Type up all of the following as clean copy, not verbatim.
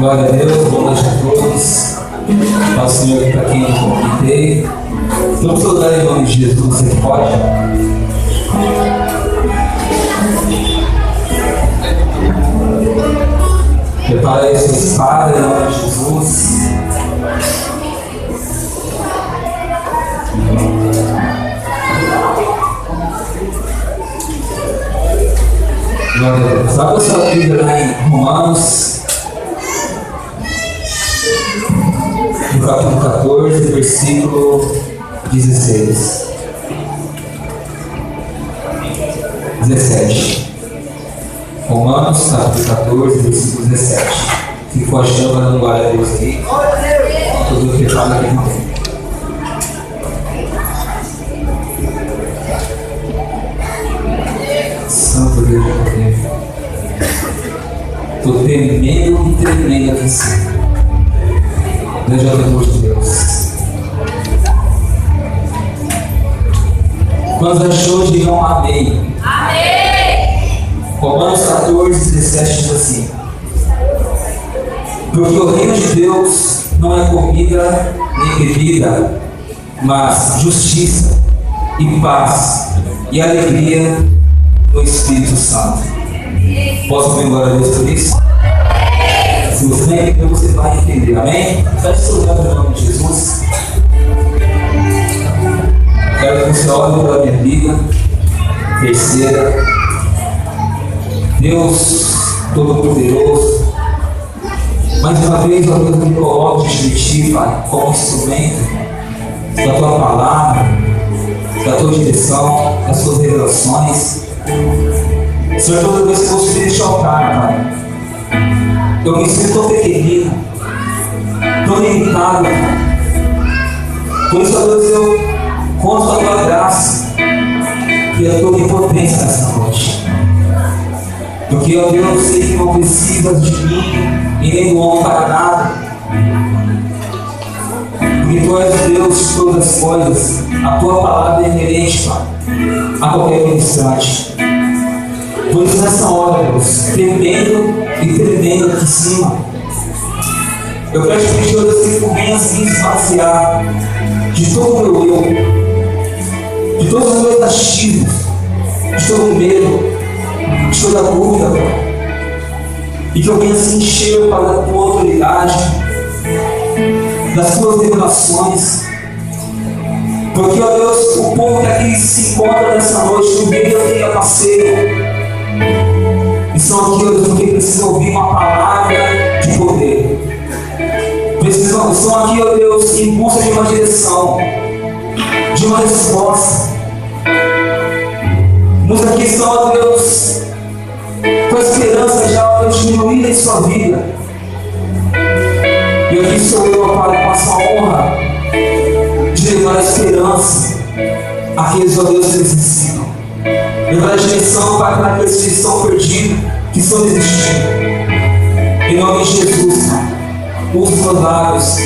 Glória a Deus, boa noite a todos. Ao Senhor que está aqui no convite. Vamos tocar em nome de Jesus, você pode? Prepare aí sua espada em nome de Jesus. Glória a Deus. Abra sua Bíblia lá em Romanos, no capítulo 14, versículo 16. 17. Romanos, capítulo 14, versículo 17. Se for achando, vai dando glória a Deus aí. Todo o pecado aqui não tem. Santo Deus de Deus. Estou temendo e tremendo aqui em cima. Deus é o temor de Deus. Quando achou, digam amém. Amém. Romanos 14, 17 diz assim: porque o reino de Deus não é comida nem bebida, mas justiça e paz e alegria no Espírito Santo. Posso ver glória a Deus por isso? Se você não entender, você vai entender. Amém? Feche seus olhos no nome de Jesus. Quero que você olhe para a minha vida. Terceira. Deus Todo-Poderoso, mais uma vez, ó Deus, me coloque diante de Ti, Pai, como instrumento da Tua palavra, da Tua direção, das Tuas revelações. Senhor, toda vez que você me deixa altar, Pai, eu me sinto tão pequenino, tão limitado, Pai. Por isso, ó Deus, eu conto a Tua graça e a Tua onipotência nessa noite. Porque, ó Deus, eu sei que não precisas de mim e nem do homem para nada. Porque Tu és Deus de todas as coisas. A Tua palavra é inerente, Pai, a qualquer instante. Por isso, nessa hora, Deus, tremendo e tremendo aqui em cima, eu quero te pedir, Deus, que Tu venha se esvaziar de todo o meu eu, de todos os meus achismos, de todo o medo, de toda a dúvida, e que eu venha se encher, Pai, da Tua autoridade, das Tuas revelações. Porque, ó Deus, o povo que aqui se encontra nessa noite, no meio da minha passeio, estão aqui, ó Deus, porque precisam ouvir uma palavra de poder. Estão aqui, ó Deus, em busca de uma direção, de uma resposta. Muitos aqui estão, ó Deus, com a esperança já diminuída em sua vida. E aqui sou eu, ó Pai, com essa honra de levar a esperança àqueles, ó Deus, que necessitam. Levar a direção, Pai, para aqueles que estão perdidos, que estão desistindo. Em nome de Jesus, Pai, use os meus lábios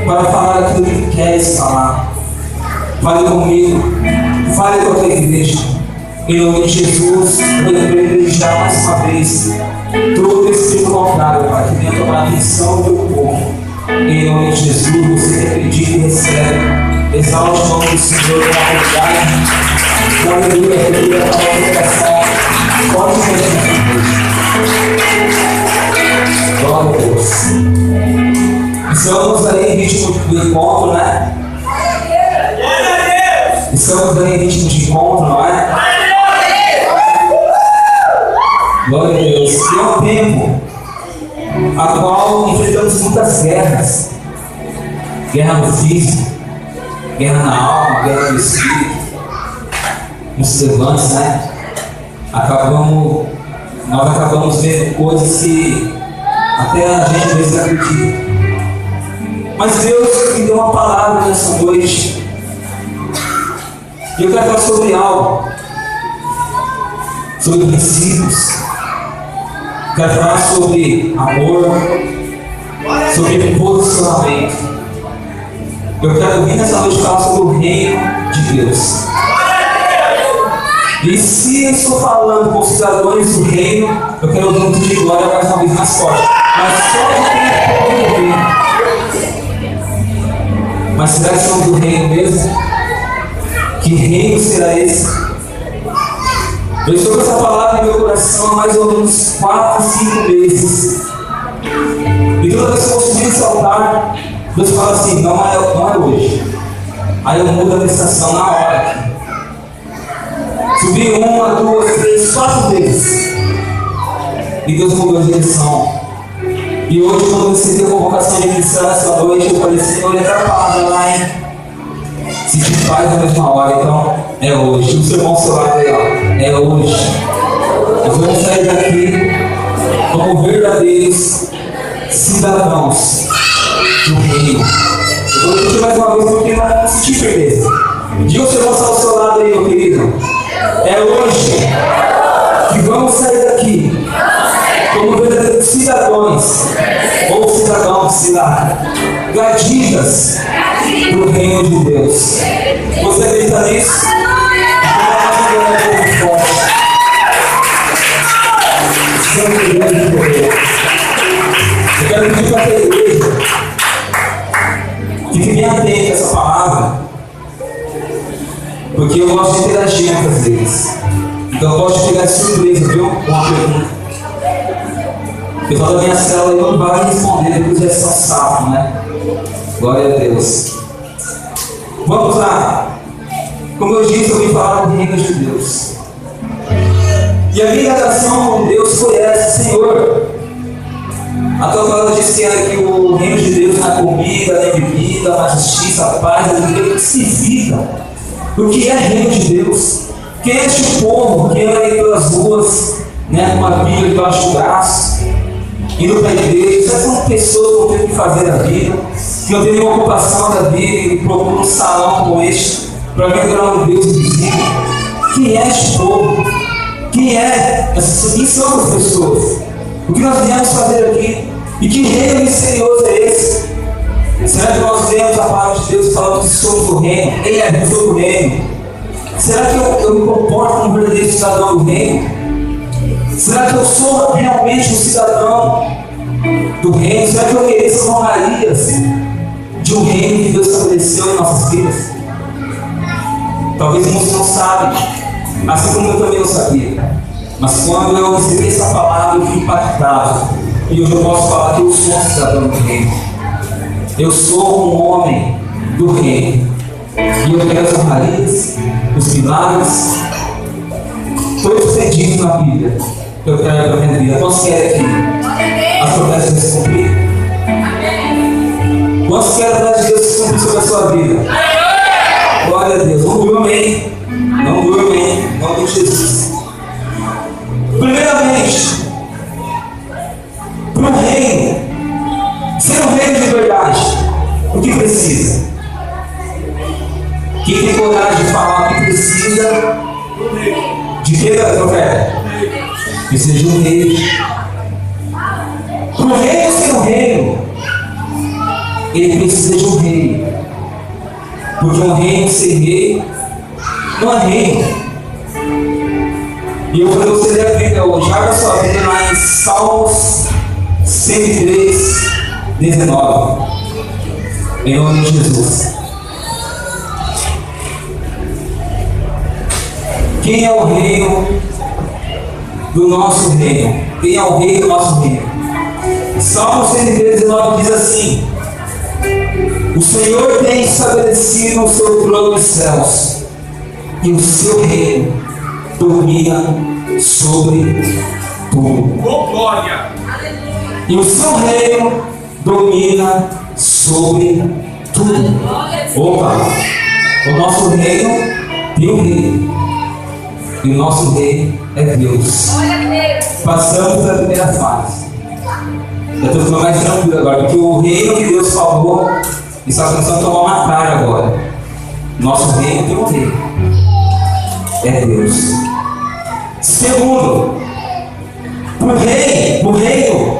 para falar aquilo que Tu queres falar. Fale comigo, fale com a Tua igreja. Em nome de Jesus, eu quero já mais uma vez todo esse espírito contrário, Pai, que venha tomar a atenção do Teu povo. Em nome de Jesus, você que acredita e recebe, exalte o nome do Senhor com autoridade, com alegria, alegria, com a oração. Pode ser. Glória a Deus. Estamos aí em ritmo de encontro, né? Estamos aí em ritmo de encontro, não é? Glória a Deus. E é um tempo a qual enfrentamos muitas guerras. Guerra no físico, guerra na alma, guerra no espírito. Nos levantes, né? Nós acabamos vendo coisas que até a gente às vezes acredita. Mas Deus me deu uma palavra nessa noite. E eu quero falar sobre algo, sobre princípios. Quero falar sobre amor, sobre posicionamento. Eu quero vir nessa noite falar sobre o reino de Deus. E se eu estou falando com cidadãos do reino, eu quero dar um grito de glória mais uma vez mais forte. Mas só do reino. Mas será que somos do reino mesmo? Que reino será esse? Eu estou com essa palavra em meu coração há mais ou menos 4, 5 meses. E toda vez que eu subir esse altar, Deus fala assim, não é hoje. Aí eu mudo a estação na hora. Subi 1, 2, 3, 4 vezes. E Deus mudou a direção. E hoje, quando eu recebi a convocação de ministrar essa noite, eu falei, Senhor, entra a palavra lá, hein? Se te faz na mesma hora, então é hoje. O seu irmão seu lado aí, ó, é hoje. Nós vamos sair daqui como verdadeiros cidadãos do reino. Eu vou repetir mais uma vez porque não vamos sentir firmeza. Diga o seu irmão ao seu lado aí, meu querido. É hoje que vamos sair daqui como verdadeiros cidadãos ou cidadãos, sei lá, gadidas do reino de Deus. Você acredita nisso? Eu quero pedir para a igreja fique bem atento a essa palavra, porque eu gosto de interagir muitas vezes. Então eu gosto de pegar surpresa, viu? Com uma pergunta. O pessoal da minha célula não vai responder, depois já são sapo, né? Glória a Deus. Vamos lá. Como eu disse, eu vim falar do reino de Deus. E a minha relação com Deus foi essa, Senhor. A tua palavra diz que o reino de Deus não é comida, nem bebida, mas justiça, paz, o que significa? O que é reino de Deus? Quem é este povo que anda aí pelas ruas, né, com uma Bíblia debaixo do braço, indo para a igreja? São pessoas que não têm o que fazer na vida, que não têm nenhuma ocupação da vida e procuram um salão como este para vir adorar um Deus invisível. Quem é este povo? Quem são as pessoas? O que nós viemos fazer aqui? E que reino misterioso é esse? Será que nós vemos a palavra de Deus falando que somos do reino? Ele é do reino. Será que eu me comporto como um verdadeiro cidadão do reino? Será que eu sou realmente um cidadão do reino? Será que eu mereço as honrarias de um reino que Deus estabeleceu em nossas vidas? Talvez muitos não sabem, assim como eu também não sabia. Mas quando eu recebi essa palavra, eu fui impactado. E hoje eu posso falar que eu sou um cidadão do reino. Eu sou um homem do reino. E eu quero as honrarias, os milagres, todos pedidos na Bíblia. Eu quero para a minha vida. Quantos querem aqui as promessas de Deus se cumprir? Quantos querem a promessa de Deus se cumprir sobre a sua vida? Glória a Deus. Não durmem. Não durmem. Em nome de Jesus. Primeiramente, para o reino ser um reino de verdade, o que precisa? Quem tem coragem de falar o que precisa? De que, profeta? Precisa de um rei. Para o reino ser um reino, ele precisa de um rei. Porque um reino sem rei não é reino. E eu vou você ler a Bíblia hoje. Abra sua Bíblia lá em Salmos 103, 19. Em nome de Jesus. Quem é o reino do nosso reino? Quem é o rei do nosso reino? Salmos 103, 19 diz assim: o Senhor tem estabelecido o seu trono nos céus, e o seu reino domina sobre tudo. Oh, glória! E o seu reino domina sobre tudo. Opa! O nosso reino tem um rei. E o nosso rei é Deus. Passamos da primeira fase. Eu estou ficando mais tranquilo agora, porque o reino que Deus falou está começando a tomar uma cara agora. Nosso reino tem um rei. É Deus. Segundo, o reino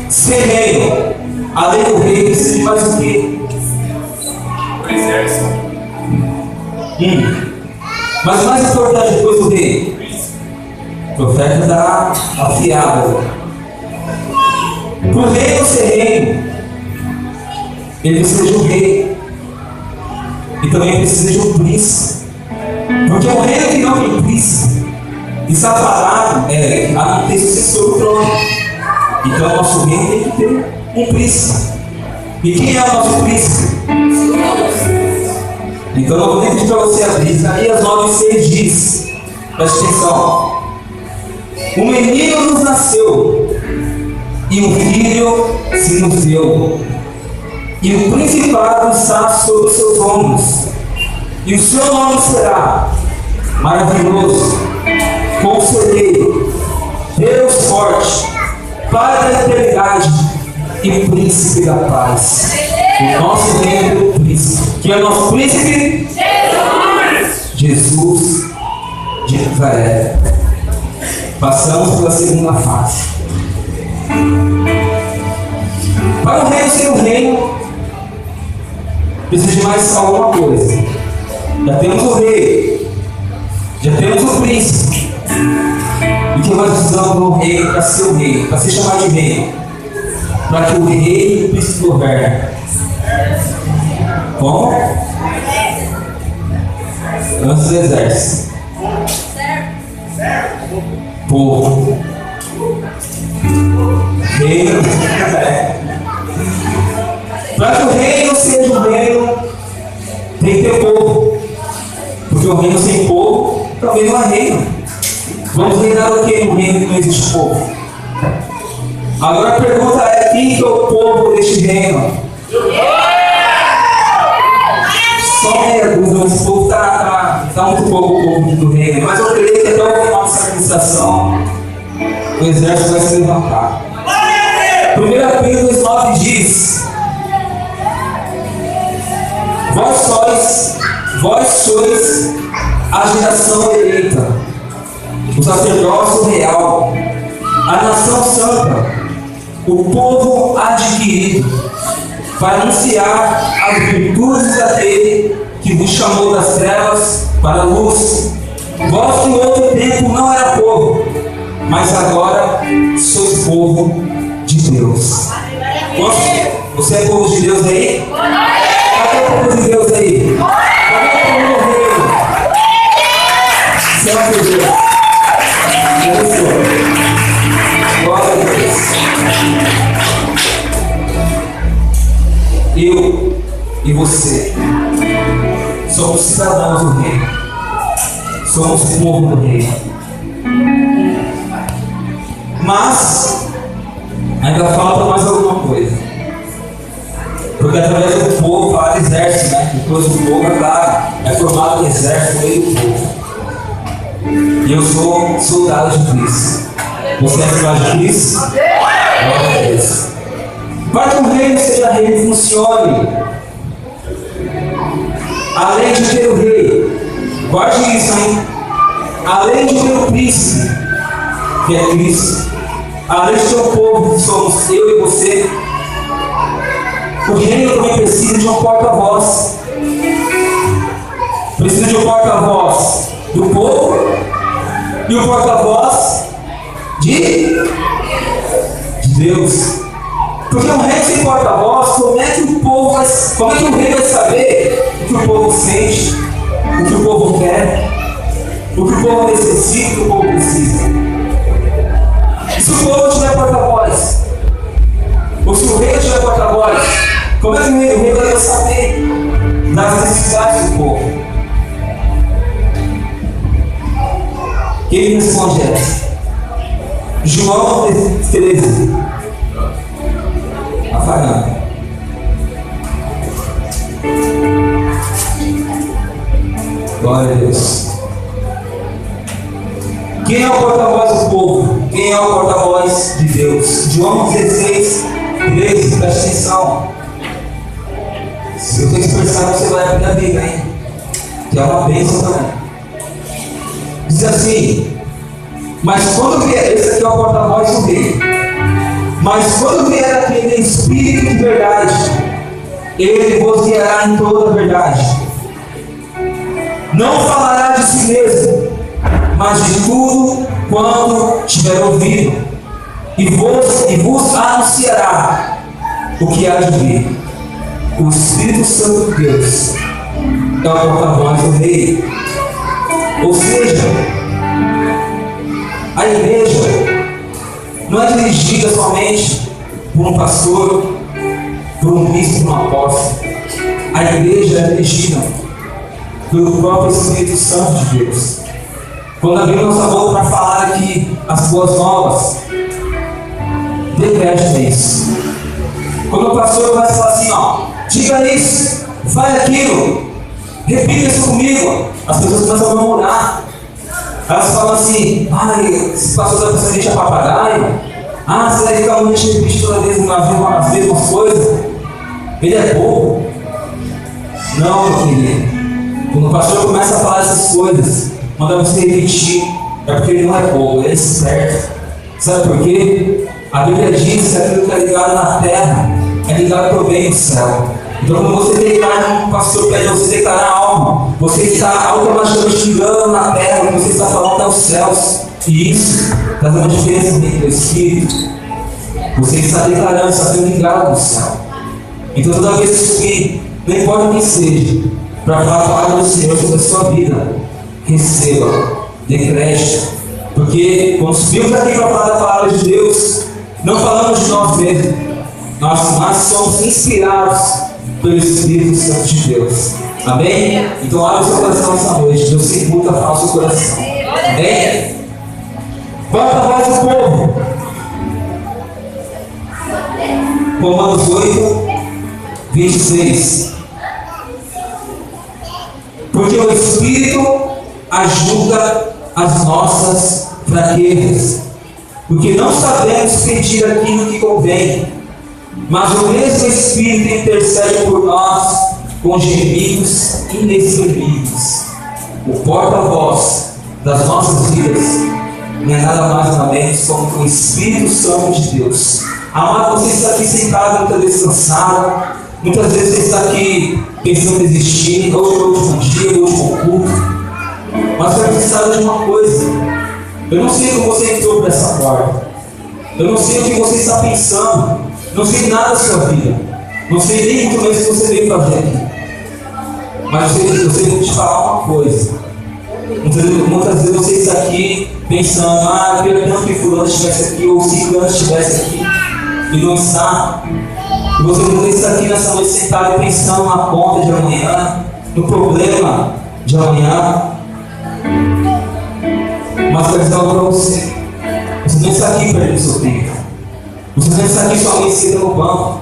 ser reino, além do rei, precisa de mais o quê? O exército. Mas o mais importante depois do rei, o profeta dá a fiada. Para o reino ser reino, ele precisa de um rei. E também precisa de um príncipe. Porque um reino que não tem príncipe está parado a não ter sucessor do trono. Então nosso reino tem que ter um príncipe. E quem é o nosso príncipe? Então eu vou pedir para você abrir. Isaías 9,6 diz, preste atenção: um menino nos nasceu, e um filho se nos deu, e o principado está sobre os seus ombros, e o seu nome será Maravilhoso, Conselheiro, Deus Forte, Pai da Eternidade e Príncipe da Paz. O nosso reino é o príncipe. Quem é o nosso príncipe? Jesus de Nazaré. Passamos pela segunda fase. Para o reino ser um reino, precisa de mais alguma coisa. Já temos o rei, já temos o príncipe. E o que nós precisamos do rei para ser o rei, para ser chamado de rei? Para que o rei e o príncipe governem. Como? Antes do exército. Povo. Reino. Para que o reino seja um reino, tem que ter povo. Porque o reino sem povo também não é reino. Vamos reinar o que no reino que não existe povo? Agora a pergunta é: quem que é o povo deste reino? Só meia dúvida, esse povo está muito pouco o povo do reino. Mas eu creio que até o final dessa administração o exército vai se levantar. 1 Pedro 2,9 diz: Vós sois a geração eleita, o sacerdócio real, a nação santa, o povo adquirido, para anunciar as virtudes daquele que vos chamou das trevas para a luz. Vós que em outro tempo não era povo, mas agora sois povo de Deus. Você é povo de Deus aí? Cadê o povo de Deus aí? Cadê o povo do reino? Será que Deus? Glória a Deus. Eu e você somos cidadãos do reino, somos povo do reino, mas ainda falta mais alguma coisa, porque através do povo fala exército, né? Depois do povo, é claro, é formado um exército no meio do povo. E eu sou soldado de Cristo. Você é soldado de Cristo? Glória a Deus. Para que o reino seja reino e funcione, além de ter o rei, guarde isso, hein? Além de ter o príncipe, que é Cristo, além de ter o povo, que somos eu e você, o reino também precisa de um porta-voz. Precisa de um porta-voz do povo e um porta-voz de Deus. Porque um rei sem porta-voz, como é que o rei vai saber o que o povo sente, o que o povo quer, o que o povo necessita, o que o povo precisa? E se o povo tiver porta-voz, ou se o rei tiver porta-voz, como é que o rei vai saber das necessidades do povo? Quem responde essa? João 13. Rafael. Glória a Deus. Quem é o porta-voz do povo? Quem é o porta-voz de Deus? João 16, 13, preste atenção. Se você expressar, você vai abrir a Bíblia, hein? Que é uma bênção também. Diz assim: mas quando vier, esse aqui é o porta-voz do rei. Mas quando vier aquele Espírito de verdade, ele vos guiará em toda a verdade. Não falará de si mesmo, mas de tudo quanto tiver ouvido, e vos anunciará o que há de vir. O Espírito Santo de Deus é o porta-voz do Rei. Ou seja, a igreja não é dirigida somente por um pastor, por um bispo, por um apóstolo. A igreja é dirigida pelo próprio Espírito Santo de Deus. Quando abrimos nossa boca para falar aqui as boas novas, decrete isso. Quando o pastor vai falar assim, diga isso, fale aquilo, repita isso comigo, as pessoas começam a murmurar. Elas falam assim, esse pastor está pensando que a gente é papagaio? Você vai ficar muito repetindo toda vez as mesmas coisas? Ele é bobo? Não, meu querido. Quando o pastor começa a falar essas coisas, manda você repetir, é porque ele não é bobo, ele é esperto. Sabe por quê? A Bíblia diz que aquilo que é ligado na terra é ligado também no céu. Então, quando você declara, um pastor pede você declarar algo, você está automaticamente ligando na terra, quando você está falando até os céus. E isso traz uma diferença dentro do Espírito. Você está declarando, está sendo ligado no céu. Então, toda vez que subir, não importa quem seja, para falar a palavra do Senhor sobre a sua vida, receba, decrete. Porque quando subimos aqui para falar da palavra de Deus, não falamos de nós mesmos, nós somos inspirados pelo Espírito Santo de Deus. Amém? Então abre o seu coração essa noite. Deus se imputa a falar o seu coração. Amém? Volta a voz do povo. Romanos 8, 26. Porque o Espírito ajuda as nossas fraquezas, porque não sabemos pedir aquilo que convém, mas o mesmo Espírito intercede por nós com gemidos inexprimíveis. O porta-voz das nossas vidas não é nada mais nada menos como o Espírito Santo de Deus. Amado, você está aqui sentado, muitas vezes cansado, muitas vezes você está aqui pensando em desistir, hoje é o último dia, o último culto, mas você precisa de uma coisa. Eu não sei como você entrou por essa porta, eu não sei o que você está pensando, não sei nada da sua vida, não sei nem muito menos o que você veio fazer aqui, mas eu sei te falar uma coisa. Muitas vezes você está aqui pensando, eu queria tanto que fulano estivesse aqui, ou se fulano estivesse aqui, e não está. E você está aqui nessa noite sentado pensando na conta de amanhã, no problema de amanhã. Mas eu quero dizer algo para você. Você não está aqui perdendo seu tempo. Você não está aqui somente sentado no banco.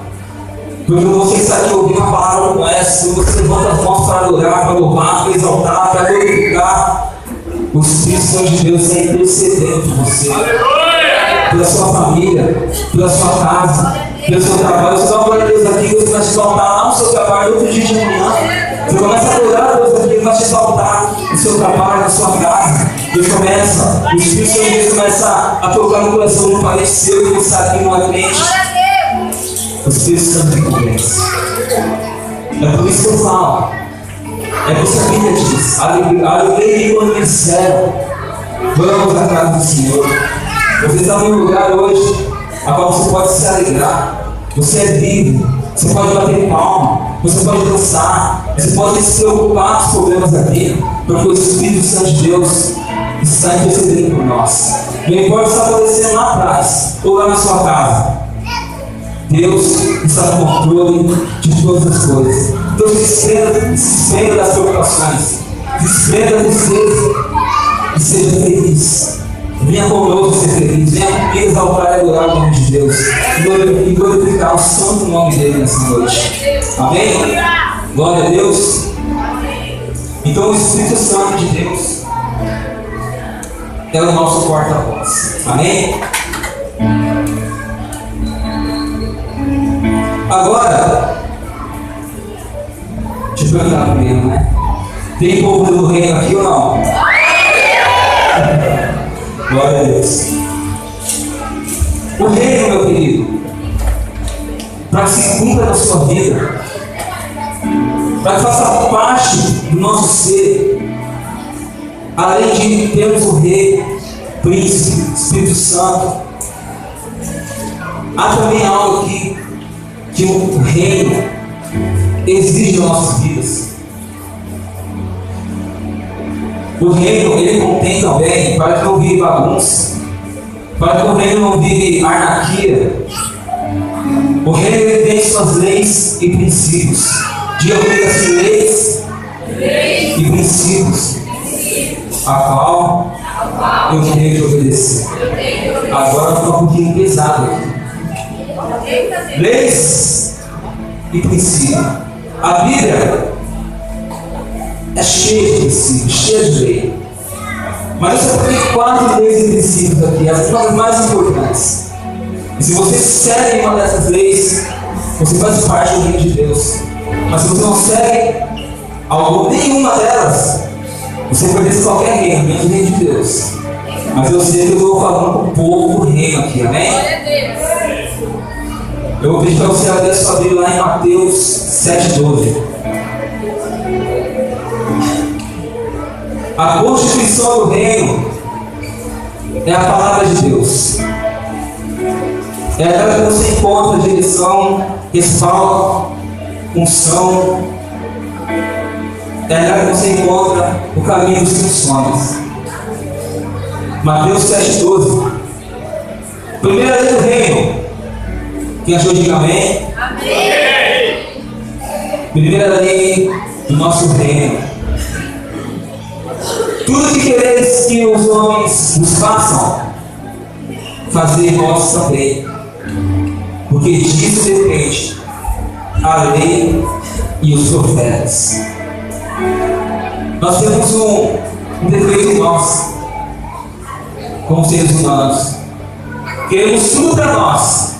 Porque você está aqui ouvindo uma palavra como essa, você levanta as mãos para adorar, para louvar, para exaltar, para glorificar. O Espírito Santo de Deus está intercedendo por você. Pela sua família, pela sua casa, pelo seu trabalho. Você dá uma glória a Deus aqui, Deus vai te exaltar lá no seu trabalho, outro dia de manhã. Você começa a adorar a Deus aqui, Ele vai te exaltar no seu trabalho, na sua casa. Deus começa, o Espírito Santo de Deus começa a tocar no coração do parente seu que está aqui numa crente. O Espírito Santo te convence. É por isso que eu falo. É por isso que a Bíblia diz: alegria quando disseram, vamos à casa do Senhor. Você está em um lugar hoje a qual você pode se alegrar. Você é livre. Você pode bater palma. Você pode dançar. Você pode se preocupar com os problemas da vida, porque o Espírito Santo de Deus está intercedendo por nós. Não importa o que está acontecendo lá atrás ou lá na sua casa, Deus está no controle de todas as coisas. Então se desprenda das preocupações, se desprenda da tristeza e seja feliz. Venha conosco ser feliz, venha comigo exaltar e adorar o nome de Deus e glorificar o santo nome dele nessa noite. Amém? Glória a Deus. Então o Espírito Santo de Deus é o nosso porta-voz. Amém? Agora, deixa eu perguntar primeiro, né? Tem povo do reino aqui ou não? Glória a Deus. O reino, meu querido, para que se cumpra na sua vida, para que faça parte do nosso ser, além de termos o Rei, Príncipe, Espírito Santo, há também algo que o reino exige das nossas vidas. O reino, ele contém também, para que não vire bagunça, para que o reino não vire anarquia. O reino, ele tem suas leis e princípios. Diga comigo assim: leis e princípios, a qual eu tenho que obedecer. Agora fica um pouquinho pesado aqui. Leis e princípios. A Bíblia é cheia de princípios, cheia de lei. Mas eu tenho 4 leis e princípios aqui, as coisas mais importantes. E se você segue uma dessas leis, você faz parte do reino de Deus. Mas se você não segue nenhuma delas, você pertence a qualquer reino, menos o reino de Deus. Mas eu sei que eu estou falando com o povo do reino aqui, amém? Eu vou pedir para você abrir a sua Bíblia lá em Mateus 7,12. A constituição do reino é a palavra de Deus. É aquela que você encontra direção, respaldo, unção. É aquela que você encontra o caminho dos seus sonhos. Mateus 7,12. Primeira lei do reino. Quem achou, diga amém? Amém. Primeira lei do nosso reino. Tudo que quereis que os homens vos façam, fazer vós também. Porque disso depende a lei e os profetas. Nós temos um defeito nós, como seres humanos. Queremos tudo para nós.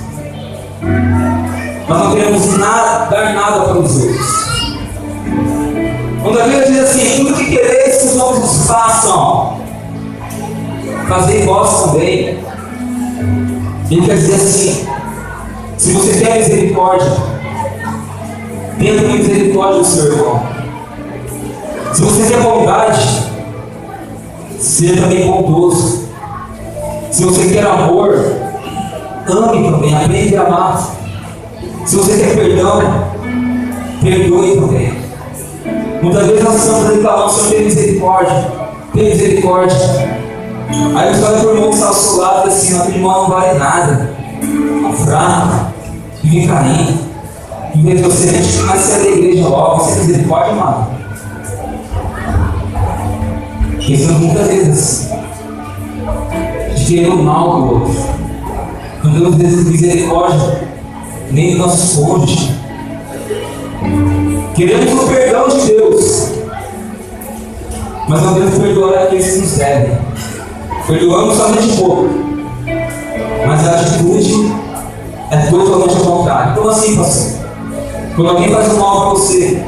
Nós não queremos dar nada para os outros. Quando a Bíblia diz assim: tudo que quereis que os homens façam, fazei vós também. Ele quer dizer assim: se você quer misericórdia, tenha misericórdia do seu irmão. Se você quer bondade, seja também bondoso. Se você quer amor, ame também, aprende a amar. Se você quer perdão, perdoe também. Muitas vezes nós estamos reclamando: Senhor, tem misericórdia, tem misericórdia. Aí você vai para o irmão que está ao seu lado assim: aquele irmão não vale nada, é fraco, vive caindo. Em vez de você nascer da igreja logo, você tem misericórdia, mano. Pensamos muitas vezes assim, de querer o mal do outro. Não temos misericórdia nem do nosso cônjuge. Queremos o perdão de Deus, mas não devemos perdoar aqueles que nos devem. Perdoamos somente pouco, mas a atitude é totalmente ao contrário. Como assim, pastor? Quando alguém faz um mal para você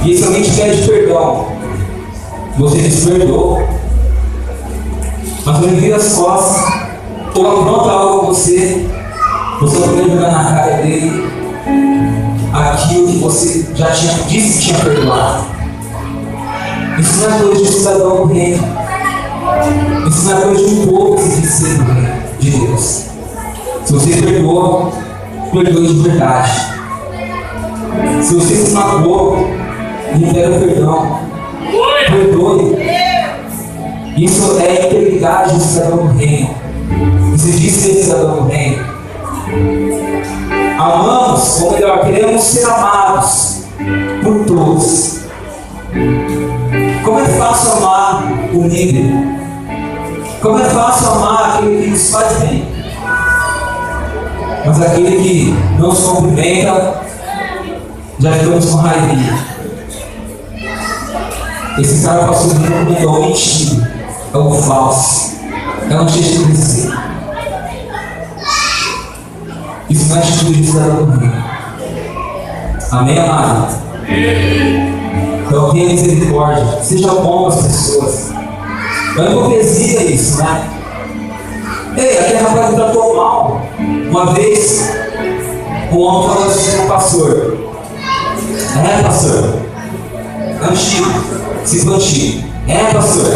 e esse alguém te pede perdão, você diz perdoa, mas quando ele vira as costas ou apronta algo com você, você não pode jogar na cara dele aquilo que você já disse que tinha perdoado. Isso não é coisa de um cidadão do reino. Isso não é coisa de um povo que se diz ser do reino de Deus. Se você perdoa, perdoe de verdade. Se você se magoou, libera o perdão. Perdoe. Isso é a integridade do cidadão do reino. Você diz ser cidadão do reino. Amamos, ou melhor, queremos ser amados por todos. Como é fácil amar o líder? Como é fácil amar aquele que nos faz bem? Mas aquele que não nos cumprimenta, já ficamos com raivinha. Esse cara passou de um é o mentido, é o falso, é um jeito de crescer. Isso não é atitude de cidadão do reino. Amém, amado? Então tenha misericórdia, seja bom às pessoas. Não é hipocrisia isso, né? Ei, aquele rapaz me tratou mal. Uma vez, um homem falou assim com o pastor: pastor, antigo, se antigo. Pastor,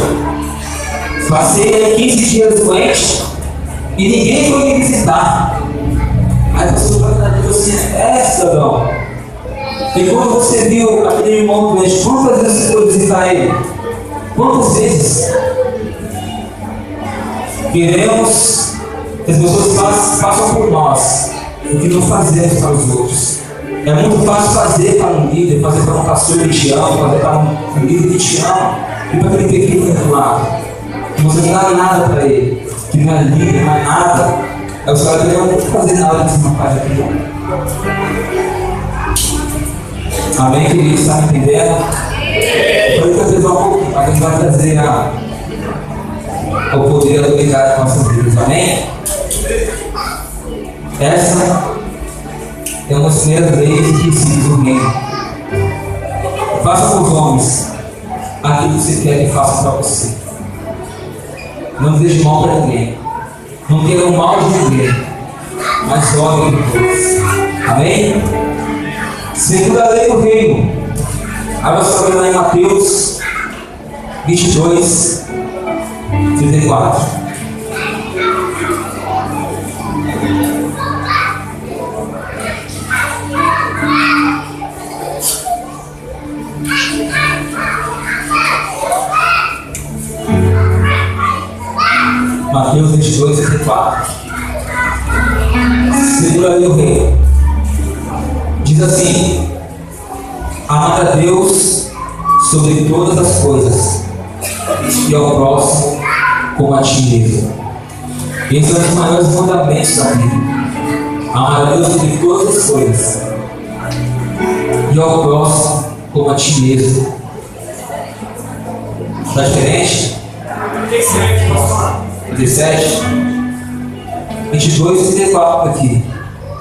passei aí 15 dias doente e ninguém foi me visitar. Aí o pastor vai dizer assim: cidadão, e quando você viu aquele irmão doente, quantas vezes você foi visitar ele? Quantas vezes? Queremos que as pessoas façam por nós o que não fazemos para os outros. É muito fácil fazer para um líder, fazer para um pastor que te ama, fazer para um líder que te ama, e para aquele pequeno do lado, que você não dá nada para ele, que não é líder, não é nada. Aí os caras não vão fazer nada nesse rapaz aqui. Amém, querido? Está me entendendo? Depois eu vou trazer um pouquinho, mas a gente vai trazer o poder da autoridade para nossas vidas. Amém? Essa é uma das primeiras leis e princípios do reino. Faça com os homens aquilo que você quer que façam para você. Não deseje mal para ninguém. Não queira o mal de ninguém, mas ore por todos. Amém? Segunda lei do reino. Aí você vai ver lá em Mateus 22, 34. Mateus 22, 34. Segunda lei do reino. Diz assim: amar a Deus sobre todas as coisas e ao próximo como a ti mesmo. Esse é um dos maiores mandamentos da Bíblia. Amar a Deus sobre todas as coisas e ao próximo como a ti mesmo. Está diferente? 17, 22 e 34 aqui.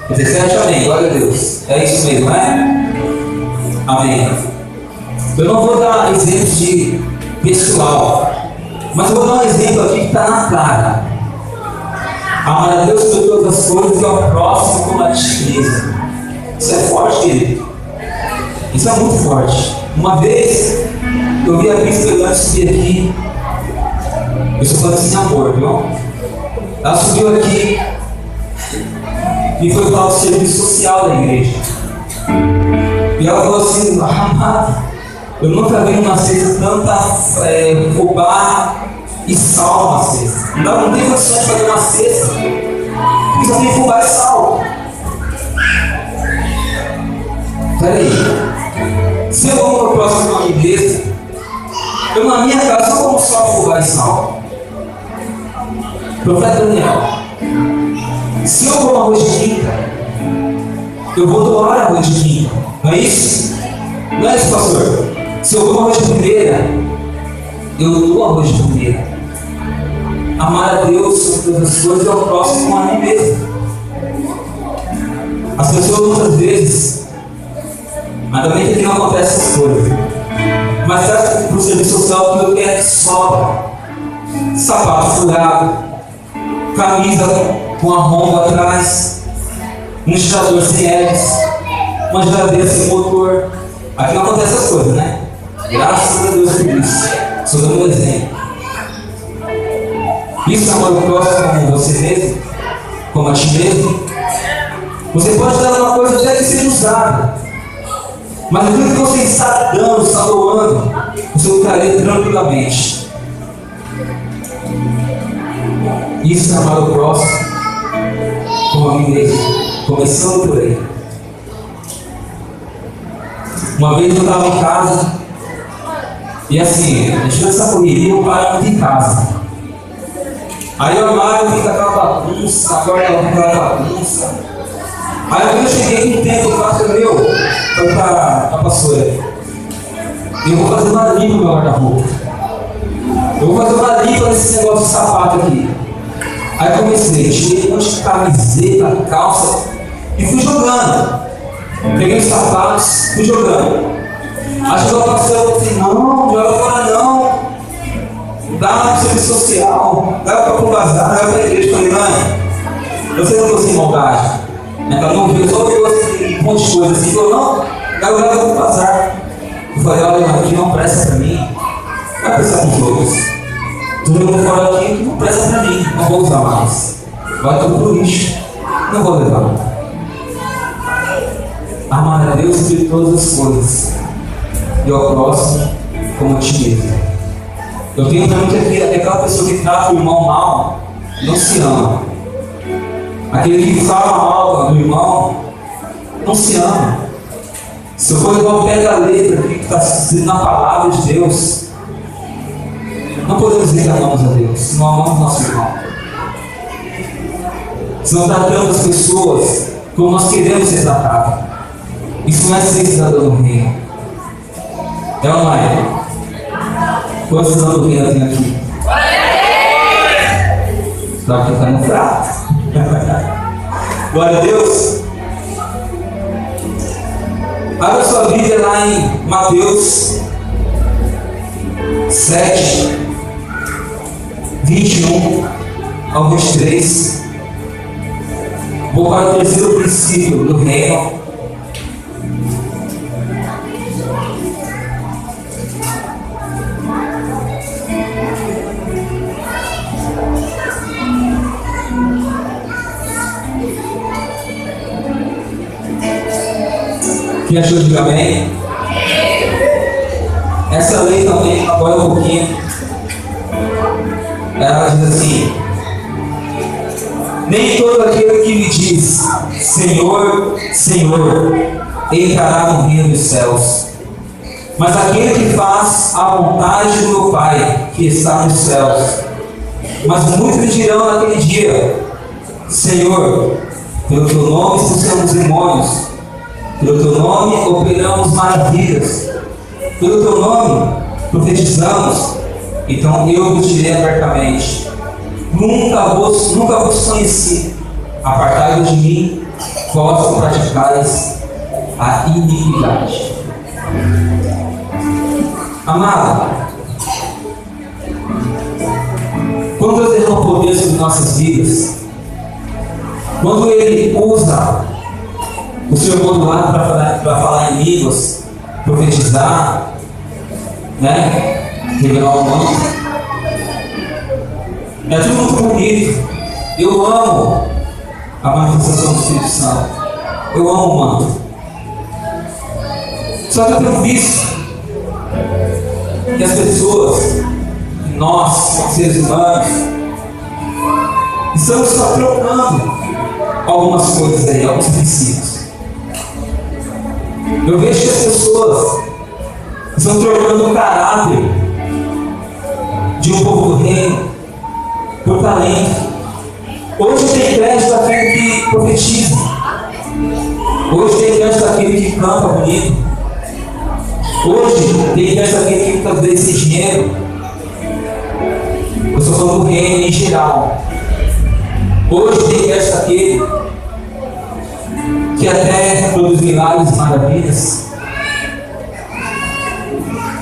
17, amém, glória a Deus. É isso mesmo, né? Amém. Eu não vou dar exemplos de pessoal, mas eu vou dar um exemplo aqui que está na cara. Amar a Deus sobre todas as coisas e ao próximo como a ti mesmo. Isso é forte, querido. Isso é muito forte. Uma vez eu vi a bispa antes subir aqui. Eu estou falando assim, amor, viu? Ela subiu aqui e foi falar do serviço social da igreja. E ela falou assim: amado, eu nunca vi numa cesta tanta fubá e sal na cesta. Não tem condições de fazer uma cesta, porque só tem fubá e sal. Peraí, se eu vou para o próximo nome desse, eu na minha casa só como só fubá e sal. Profeta Daniel, se eu vou arroz de quinta, eu vou doar arroz de quinta, não é isso? Não é isso, pastor? Se eu vou arroz de primeira, eu dou arroz de primeira. Amar a Deus sobre todas as coisas é o próximo a mim mesmo. As pessoas muitas vezes, ainda bem que aqui não acontece essas coisas, mas traz para o serviço social que eu quero que sobra: sapato furado, camisa com a romba atrás, um gerador sem hélice, uma geladeira sem motor. Aqui não acontece essas coisas, né? Graças a Deus por isso. Só dando um exemplo. Isso é amar o próximo como você mesmo, como a ti mesmo. Você pode dar uma coisa até que seja usada, mas aquilo que você está dando, está doando, você lutaria tranquilamente. Isso é amar o próximo como a mim mesmo. Começando por aí. Uma vez eu estava em casa e assim, a gente nessa correria, eu paro muito em casa. Aí o armário fica aquela bagunça, a porta fica aquela bagunça. Aí quando eu cheguei com o tempo, eu falei: meu, foi para a pastora, eu vou fazer uma limpa no meu guarda-roupa. Eu vou fazer uma limpa nesse negócio de sapato aqui. Aí comecei, tirei um monte de camiseta, calça e fui jogando. Peguei os sapatos, fui jogando. Aí chegou a pastora e falou assim: não, joga fora não. Dá para o serviço social, dá para o bazar, dá para a igreja. Eu falei: mãe, eu sei que eu estou sem maldade. Ela não viu, só viu assim, um monte de coisa assim. Falou: não, eu levo para o bazar. Eu falei: olha, aqui não presta para mim. vai pensar com os outros. Tô jogando fora aqui, não presta pra mim, não vou usar mais. Vai tudo pro lixo, não vou levar. Amar a Deus sobre todas as coisas e ao próximo como a ti mesmo. Eu tenho para mim que aquela pessoa que trata o irmão mal não se ama. Aquele que fala mal do irmão não se ama. Se eu for igual pega a letra que está escrito na palavra de Deus, não podemos dizer que amamos a Deus se não amamos nosso irmão. Se não tratamos as pessoas como nós queremos ser tratados. Isso não é ser cidadão do reino. É ou não é? Quantos cidadãos do reino tem aqui? Está ficando fraco. Glória a Deus. Abra sua Bíblia lá em Mateus 7, 21 ao 23. Vou para o terceiro princípio do reino. Quem achou de amém? Essa lei também, agora um pouquinho. Ela diz assim: nem todo aquele que me diz Senhor, Senhor, entrará no reino dos céus, mas aquele que faz a vontade do meu Pai que está nos céus. Mas muitos me dirão naquele dia: Senhor, pelo teu nome expulsamos demônios, pelo teu nome operamos maravilhas, pelo teu nome profetizamos. Então eu vos direi abertamente: nunca vos conheci. Apartai-vos de mim, vós que praticais a iniquidade. Amado, quando Deus derrama poder sobre nossas vidas, quando Ele usa o seu modular para falar em línguas, profetizar, revelar o manto, é tudo muito bonito. Eu amo a manifestação do Espírito Santo. Eu amo o manto. Só que eu tenho visto que as pessoas, nós, seres humanos, estamos só trocando algumas coisas aí, alguns princípios. Eu vejo que as pessoas estão trocando o caráter de um povo do reino por talento. Hoje tem crédito daquele que profetiza. Hoje tem crédito daquele que canta bonito. Hoje tem crédito daquele que muitas vezes tem dinheiro. Eu sou falando do reino em geral. Hoje tem crédito daquele que até produz milagres e maravilhas.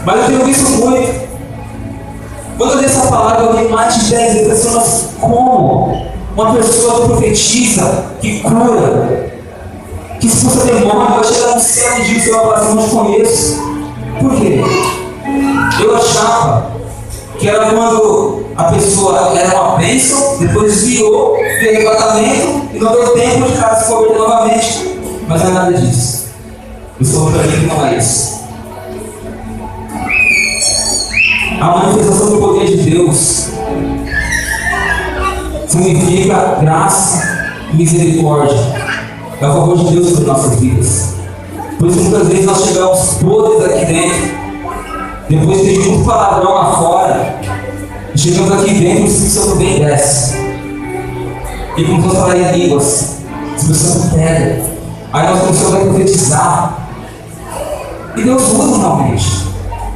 Mas eu tenho visto muito. Quando eu li essa palavra, eu li mais de 10 vezes. Mas como uma pessoa que profetiza, que cura, que expulsa demônio, vai chegar no céu e diz que eu não te conheço? Por quê? Eu achava que era quando a pessoa era uma bênção, depois desviou, veio arrebatamento e não deu tempo de cara se converter novamente. Mas não é nada disso. Eu estou para mim que não é isso. A manifestação do poder de Deus significa graça e misericórdia. É o favor de Deus sobre nossas vidas. Por isso muitas vezes nós chegamos podres aqui dentro, depois de ter muito palavrão lá fora, e chegamos aqui dentro e o Espírito Santo vem e desce. E começamos a falar em línguas, o Espírito Santo pega. Aí nós começamos a profetizar. E Deus usa realmente.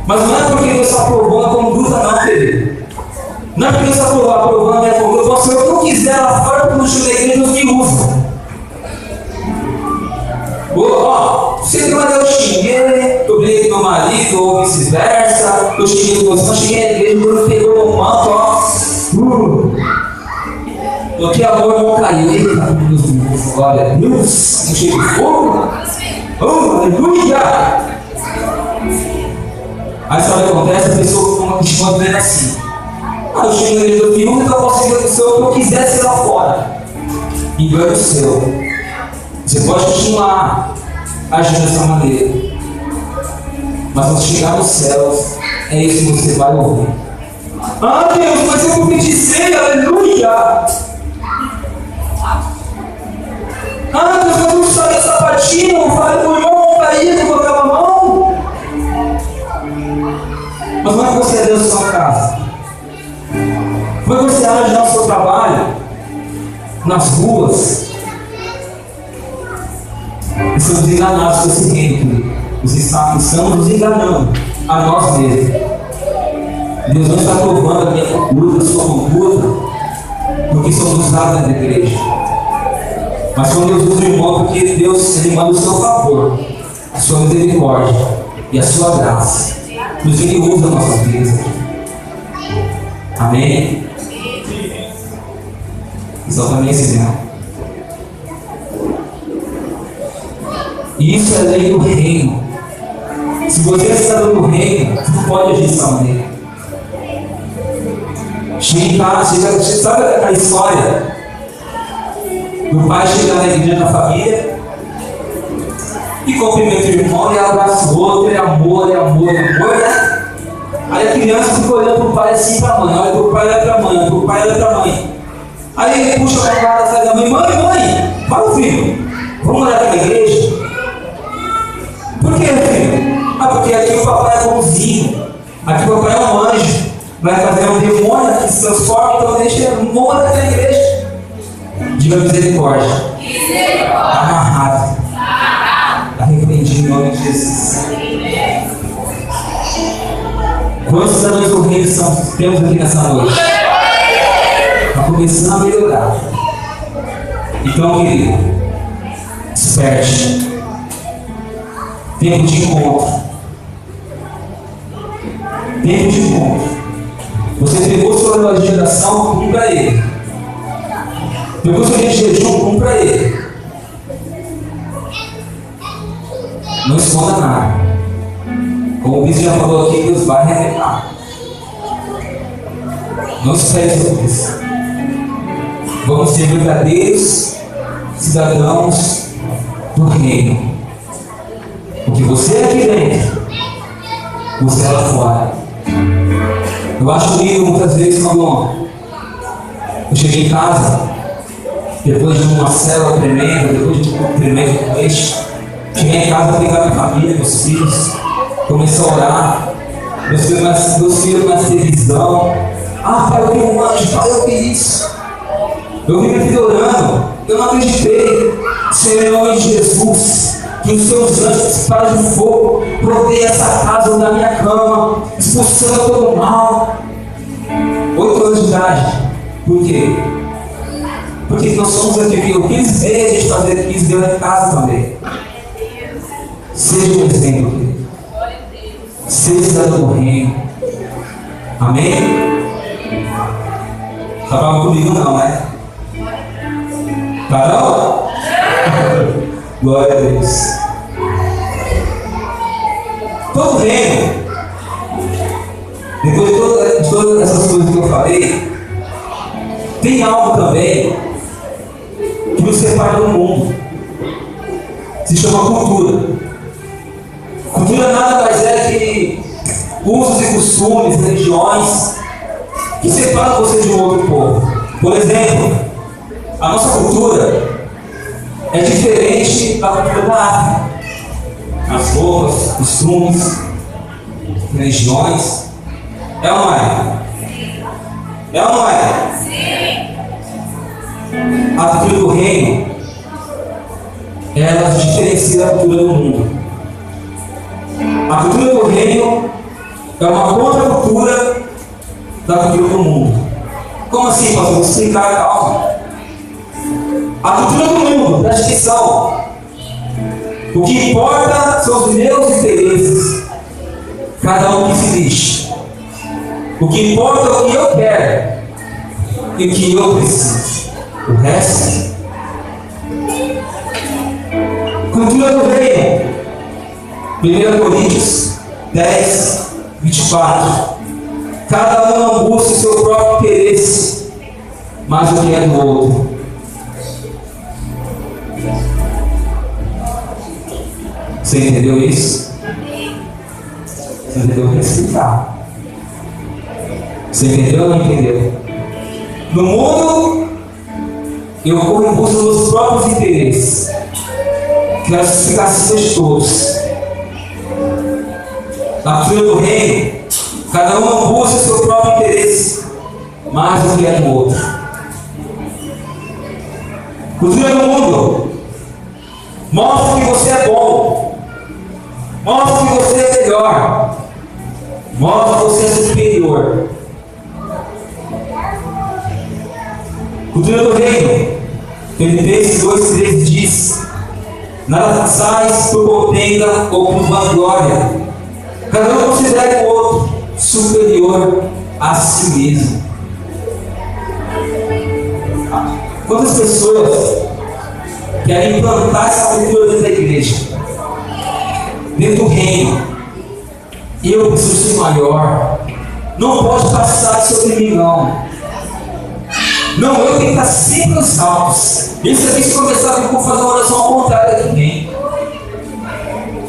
Mas não é porque Deus está aprovando a conduta, não, querido. Não é porque Deus está aprovando a minha conduta. Eu posso fazer o que eu quiser lá fora, porque no estilo da igreja Deus me usa. Você tem uma eu xinguei, eu briguei com meu marido, ou vice-versa. Eu xinguei com você, eu xinguei a igreja, Deus pegou meu manto, O que amor não caiu. Eita, Deus, glória a Deus. Um cheio de fogo. Aleluia. Aí sabe o que acontece? A pessoa continua vendo assim. Eu cheguei na igreja do filme, então eu posso ser o que eu quiser ser lá fora. Engano seu. Você pode continuar agindo dessa maneira. Mas quando chegar nos céus, é isso que você vai ouvir. Ah, Deus, mas eu profetizei, aleluia! Ah, Deus, mas eu saí de sapatinho, falei pro irmão, caí, colocava a mão. Mas como é que você é Deus na sua casa? Como é que você age no seu trabalho? Nas ruas? Estamos enganados com esse reino. Estamos nos enganando a nós mesmos. Deus não está provando a minha conduta, a sua conduta, porque somos usados na igreja. Mas quando Deus usa o irmão, porque Deus ele manda o seu favor, a sua misericórdia e a sua graça. Por isso Ele usa nossas vidas. Amém? Exatamente esse mesmo. E isso é a lei do reino. Se você está no reino, você não pode agir dessa maneira. Sabe a história do pai chegar na igreja da família e cumprimenta o irmão e abraça o outro, é amor, né? Aí a criança fica olhando para o pai assim para a mãe, olha para o pai, olha para a mãe, olha para o pai, olha para a mãe. Aí ele puxa a mão lá atrás da mãe, mãe, fala filho, vamos olhar para a igreja? Por que, filho? Porque aqui o papai é bonzinho, aqui o papai é um anjo, vai fazer um demônio que se transforma, então deixa ele morrer na igreja. Diga misericórdia. Amarrado. Arrependido em nome de Jesus. Quantos cidadãos do reino temos aqui nessa noite? Está começando a melhorar. Então, querido, desperte. Tempo de encontro. Tempo de encontro. Você pegou sua relógio de oração, cumpra ele. Pegou seu dia de jejum, cumpra ele. Não esconda nada. Como o bispo já falou aqui, Deus vai arrebentar. Não espere sobre isso. Vamos ser verdadeiros cidadãos do reino. Porque você é aqui dentro, você é lá fora. Eu acho lindo muitas vezes quando eu cheguei em casa, depois de uma célula tremenda, depois de um tremendo com este, cheguei em casa, pegar minha família, meus filhos, comecei a orar, meus filhos mais televisão. Ah, pai, eu vi um anjo, pai, eu vi isso. Eu vi minha vida orando, eu não acreditei. Senhor, em nome de Jesus, que os seus anjos disparam de fogo, proteja essa casa da minha cama, expulsando todo o mal. 8 anos de idade. Por quê? Porque nós somos aqui, eu quis ver a gente fazer, quis ver lá em casa também. Seja um exemplo, querido. Seja cidadão do reino. Amém? Tá bravo comigo não, né? Tá não? Glória a Deus. Todo reino, depois de todas essas coisas que eu falei, tem algo também que nos separa do mundo. Se chama cultura. Cultura nada mais é que usos e costumes, religiões que separam você de um outro povo. Por exemplo, a nossa cultura é diferente da cultura da África. As roupas, costumes, religiões. É ou não é? É ou não é? A cultura do reino, ela diferencia da cultura do mundo. A cultura do reino é uma contracultura da cultura do mundo. Como assim, pastor? Vou explicar a causa. A cultura do mundo, preste atenção. O que importa são os meus interesses. Cada um que se lixe. O que importa é o que eu quero e o que eu preciso. O resto. Cultura do reino. 1 Coríntios 10, 24. Cada um não busca o seu próprio interesse, mas o que é do outro. Você entendeu isso? Você entendeu o que é explicar? Você entendeu ou não entendeu? No mundo, eu corro em busca dos meus próprios interesses. Quero justificar seus todos. Na cultura do reino, cada um busca o seu próprio interesse, mais do que é do outro. Cultura do mundo mostra que você é bom, mostra que você é melhor, mostra que você é superior. Cultura do reino, Filipenses 2,13 diz: nada façais por contenda ou por vanglória. Cada um considere o outro superior a si mesmo. Quantas pessoas querem implantar essa cultura dentro da igreja, dentro do reino? Eu preciso ser maior. Não pode passar sobre mim, não. Não, eu tenho que estar sempre nos altos. Isso aqui, se começar a fazer uma oração ao contrário de ninguém.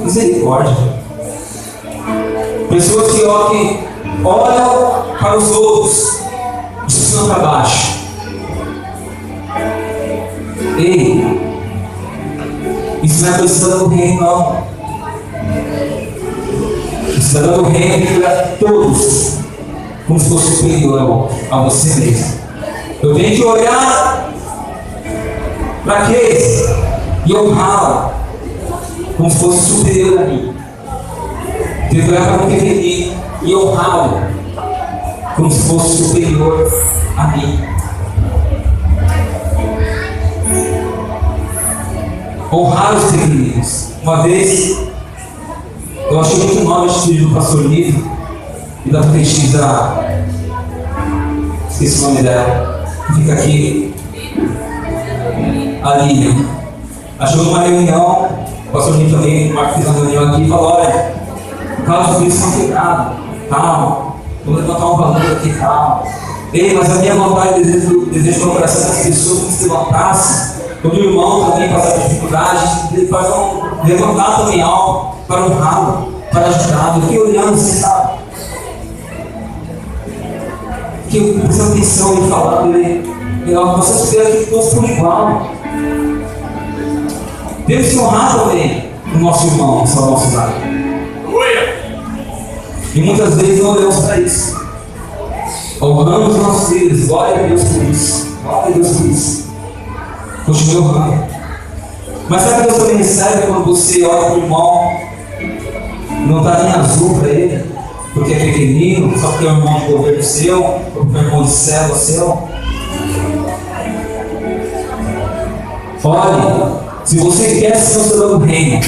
Misericórdia. Pessoas que olham para os outros de cima para baixo. Ei, isso não é coisa do reino, não. Isso é do reino que olha todos como se fosse superior a você mesmo. Eu tenho que olhar para aqueles e honrá-lo como se fosse superior a mim. Tenho que olhar para o pequenino e honrá-lo como se fosse superior a mim. Honrar os pequeninos. Uma vez, eu achei muito mal esse do pastor Livre e da petista, esqueci o nome dela, que fica aqui, a Lívia. Achou numa reunião, o pastor Livre também, o Marco fez uma reunião aqui e falou: olha, o caso dos estão quebrados, calma, vou levantar um valor aqui, calma. Ei, mas a minha vontade e desejo no coração das pessoas que se levantassem. O meu irmão também passa dificuldade, ele faz levantar também algo para honrá-lo, para ajudá-lo. Eu fiquei olhando, você sabe? Fiquei prestando atenção em falar dele. Você espera que todos por igual. Temos que honrar também o nosso irmão, essa nossa cidade. E muitas vezes não olhamos para isso. Honramos os nossos filhos, glória a Deus por isso. Glória a Deus por isso. Continue honrando. Mas sabe que Deus também recebe quando você olha para o irmão, não está nem azul para ele, porque é pequenino, só porque é um irmão de governo seu, ou porque é um irmão de célula seu? Olhe, se você quer ser um cidadão do reino,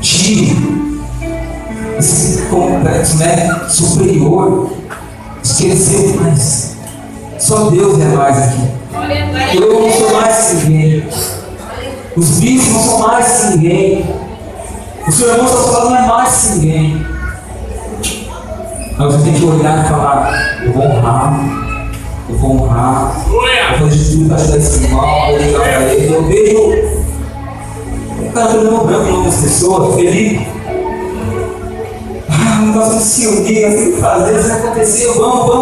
tire esse complexo, superior, esquecer mais. Só Deus é mais aqui. Eu não sou mais que ninguém. Os bichos não são mais que ninguém. O seu irmão está falando não é mais que ninguém. Mas você tem que olhar e falar: eu vou honrar, eu vou honrar, eu vou fazer tudo para ajudar esse irmão, eu vou ligar para ele. Eu vejo o cara todo branco, o nome das pessoas, Felipe. Nós vamos se unir, nós temos que fazer, isso vai acontecer, vamos.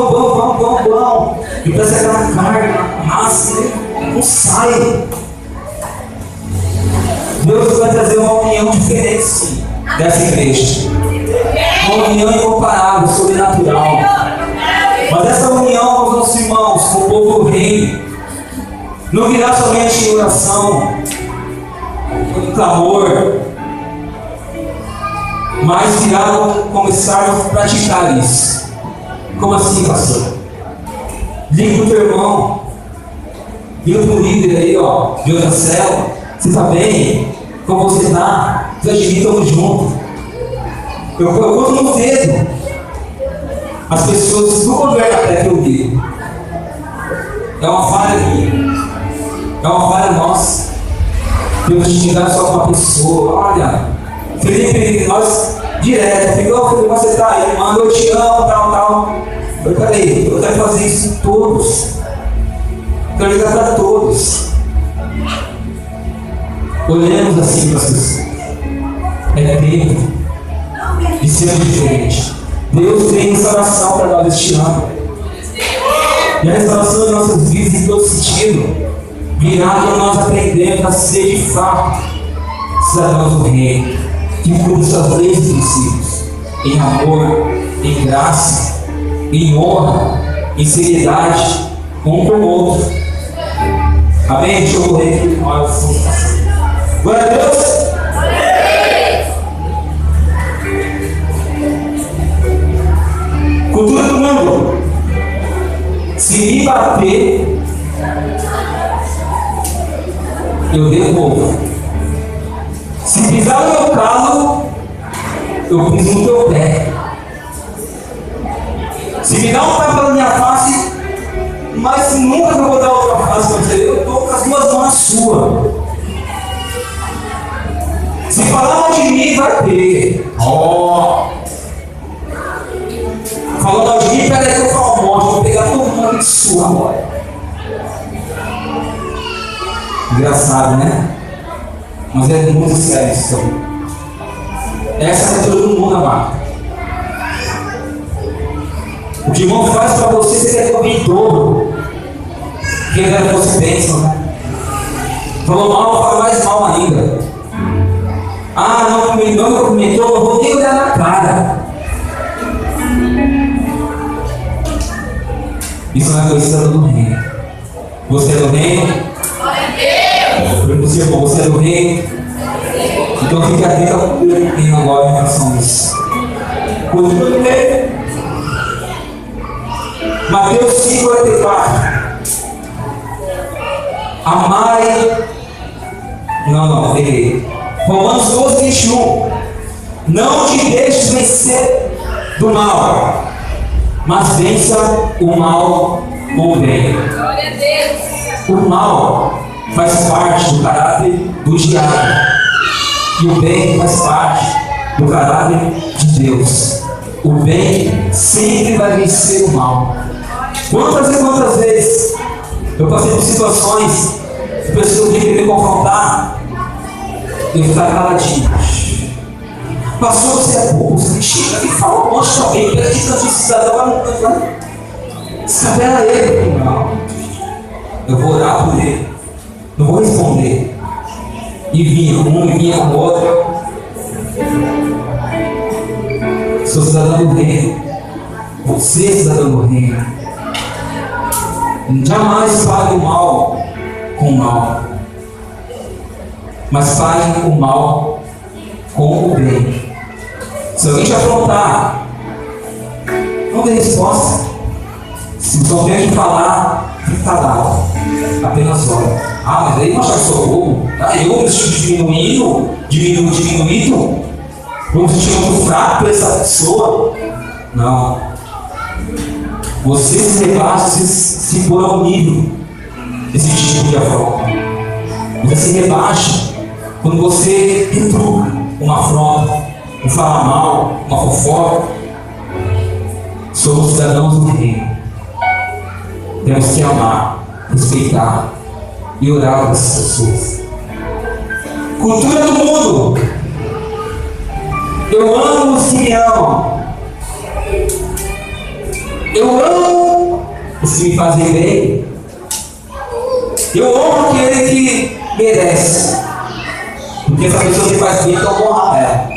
E parece aquela carga, raça, não sai. Deus vai trazer uma união diferente dessa igreja. Uma união incomparável, sobrenatural. Mas essa união com os nossos irmãos, com o povo do reino, não virá somente em oração, em clamor, mas virá começar a praticar isso. Como assim, pastor? Liga para o teu irmão, liga para o líder aí, ó, de outra célula. Você está bem? Como você está? Você de mim, estamos juntos. Eu conto no dedo. As pessoas não conversam até que eu digo. É uma falha minha. É uma falha nossa. Temos que chegar só com uma pessoa. Olha, Felipe, nós Direto, ficou, como você tá aí, mano, eu te amo, tal. Eu falei, eu quero fazer isso em todos. Eu quero ligar para todos. Olhemos assim para as pessoas. É tempo de ser diferente. Deus tem restauração para nós este ano. E a restauração das nossas vidas em todo sentido virá quando nós aprendemos a ser de fato cidadãos do reino, que cumpram suas leis e princípios, em amor, em graça, em honra, em seriedade, um com o outro. Amém? Deixa eu correr aqui. Glória a Deus. Cultura do mundo. Se me bater, eu devolvo. Se pisar no meu calo, eu piso no teu pé. Se me dá um tapa na minha face, mas nunca eu vou dar outra face para você, eu estou com as duas mãos suas. Se falar mal de mim, vai ter. Falou mal de mim, pega aí que eu falo um monte, vou pegar todo mundo de sua agora. Engraçado, né? Mas é muito sério isso. Essa é a cultura do mundo, amado. O que o irmão faz para você, você quer comer em dobro. Quem dera você pensa, né? Falou mal, fala mais mal ainda. Ah, não comentou, não vou nem olhar na cara. Isso não é coisa do reino. Você é do reino? Você é do reino? Então fica atento ao cultura do reino agora em relação a isso. Cultura do reino. Mateus 5:44. Amai. Não, errei. Romanos 12:21. Não te deixes vencer do mal, mas vença o mal com o bem. Glória a Deus. O mal faz parte do caráter do diabo, e o bem faz parte do caráter de Deus. O bem sempre vai vencer o mal. Quantas vezes eu passei por situações de pessoas que queriam me confrontar e eu ficava caladinho. Pastor, você é bobo, você chega e fala um monte de alguém, pega aqui tanto de cidadão, espera ele. Não, eu vou orar por ele, não vou responder. E vinha um e vinha o outro. Sou cidadão do reino, você é cidadão do reino. Jamais pague o mal com o mal, mas pague o mal com o bem. Se alguém te afrontar, não dê resposta. Se você não tem que falar, fique calado. Apenas olha. Ah, mas aí não achar que sou bobo. Ah, eu me sinto diminuído. Vou me sentir muito fraco por essa pessoa. Não. Você se rebaixa, se pôr ao nível desse tipo de afronta. Você se rebaixa quando você retruca uma afronta, um falar mal, uma fofoca. Somos cidadãos do reino. Temos que amar, respeitar e orar por essas pessoas. Cultura do mundo. Eu amo os que me amam. Eu amo os que me fazem bem. Eu amo aquele que merece. Porque essa pessoa que faz bem, então honra ela.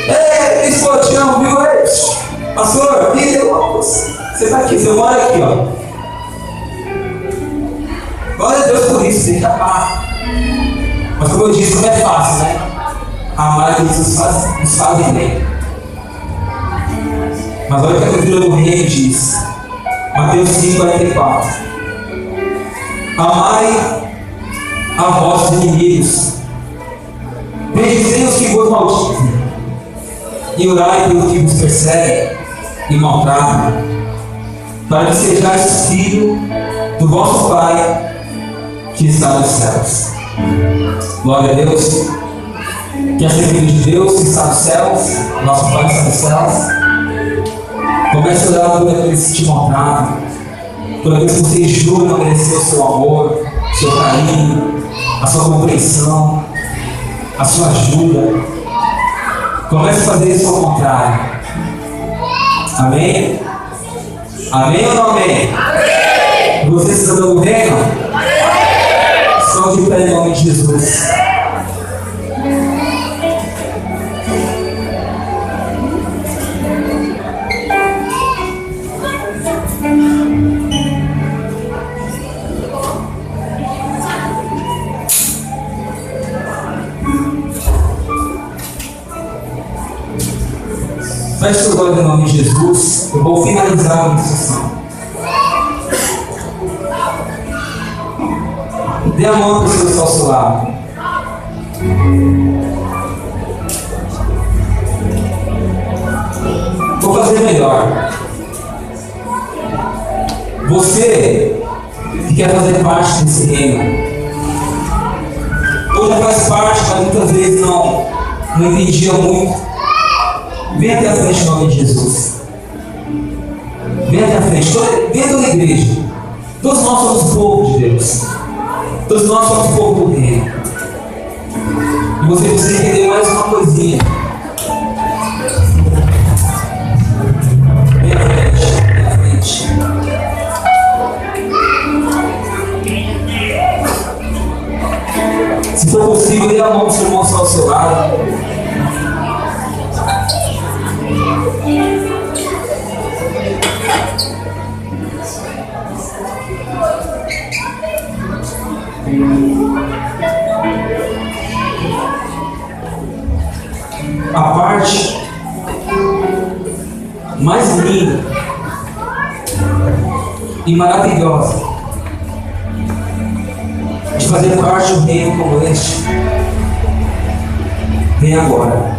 Ei, explodião, viu? Pastor, você está aqui, você mora aqui, ó. Glória a Deus por isso, tem que amar. Mas como eu disse, não é fácil, né? Amar que nos fazem bem. Mas olha o que a cultura do reino diz. Mateus 5:44. Amai a vossos inimigos. Bendizei os que vos maldizem. E orai pelos que vos perseguem e maltratam, para que sejais filho do vosso Pai que está nos céus. Glória a Deus. que é filho de Deus, que está nos céus, nosso Pai que está nos céus. Comece a orar toda vez que se te maltrata, toda vez que você jura não merecer o seu amor, o seu carinho, a sua compreensão, a sua ajuda. Comece a fazer isso ao contrário. Amém? Amém ou não amém? Amém. Você está dando reino? Só de pé em nome de Jesus. Feche seus olhos em nome de Jesus. Eu vou finalizar a ministração. Dê a mão para o seu ao seu lado. Vou fazer melhor. Você que quer fazer parte desse reino, ou já faz parte, mas muitas vezes não entendia muito. Vem até a frente em nome de Jesus. Vem até a frente. Vem toda a igreja. Todos nós somos povo de Deus. Todos nós somos povo do reino. E você precisa entender mais uma coisinha. Vem à frente. Vem à frente. Se for possível, dê a mão do seu irmão ao seu lado. A parte mais linda e maravilhosa de fazer parte de um reino como este vem agora.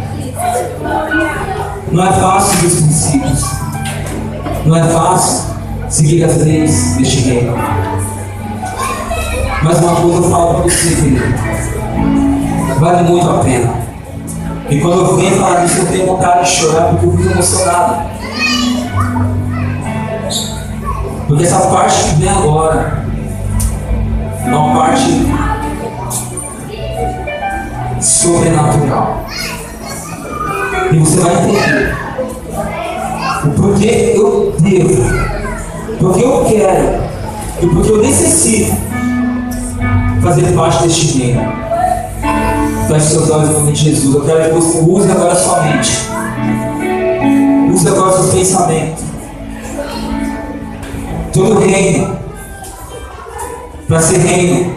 Não é fácil os princípios, não é fácil seguir as leis deste reino. Mas uma coisa eu falo para você, querido, vale muito a pena. E quando eu venho falar disso, eu tenho vontade de chorar porque eu fico emocionado. Porque essa parte que vem agora é uma parte sobrenatural. E você vai entender o porquê eu devo, porque eu quero e porque eu necessito fazer parte deste reino. Feche seus olhos em nome de Jesus. Eu quero que você use agora a sua mente. Use agora seus pensamentos. Todo reino, para ser reino,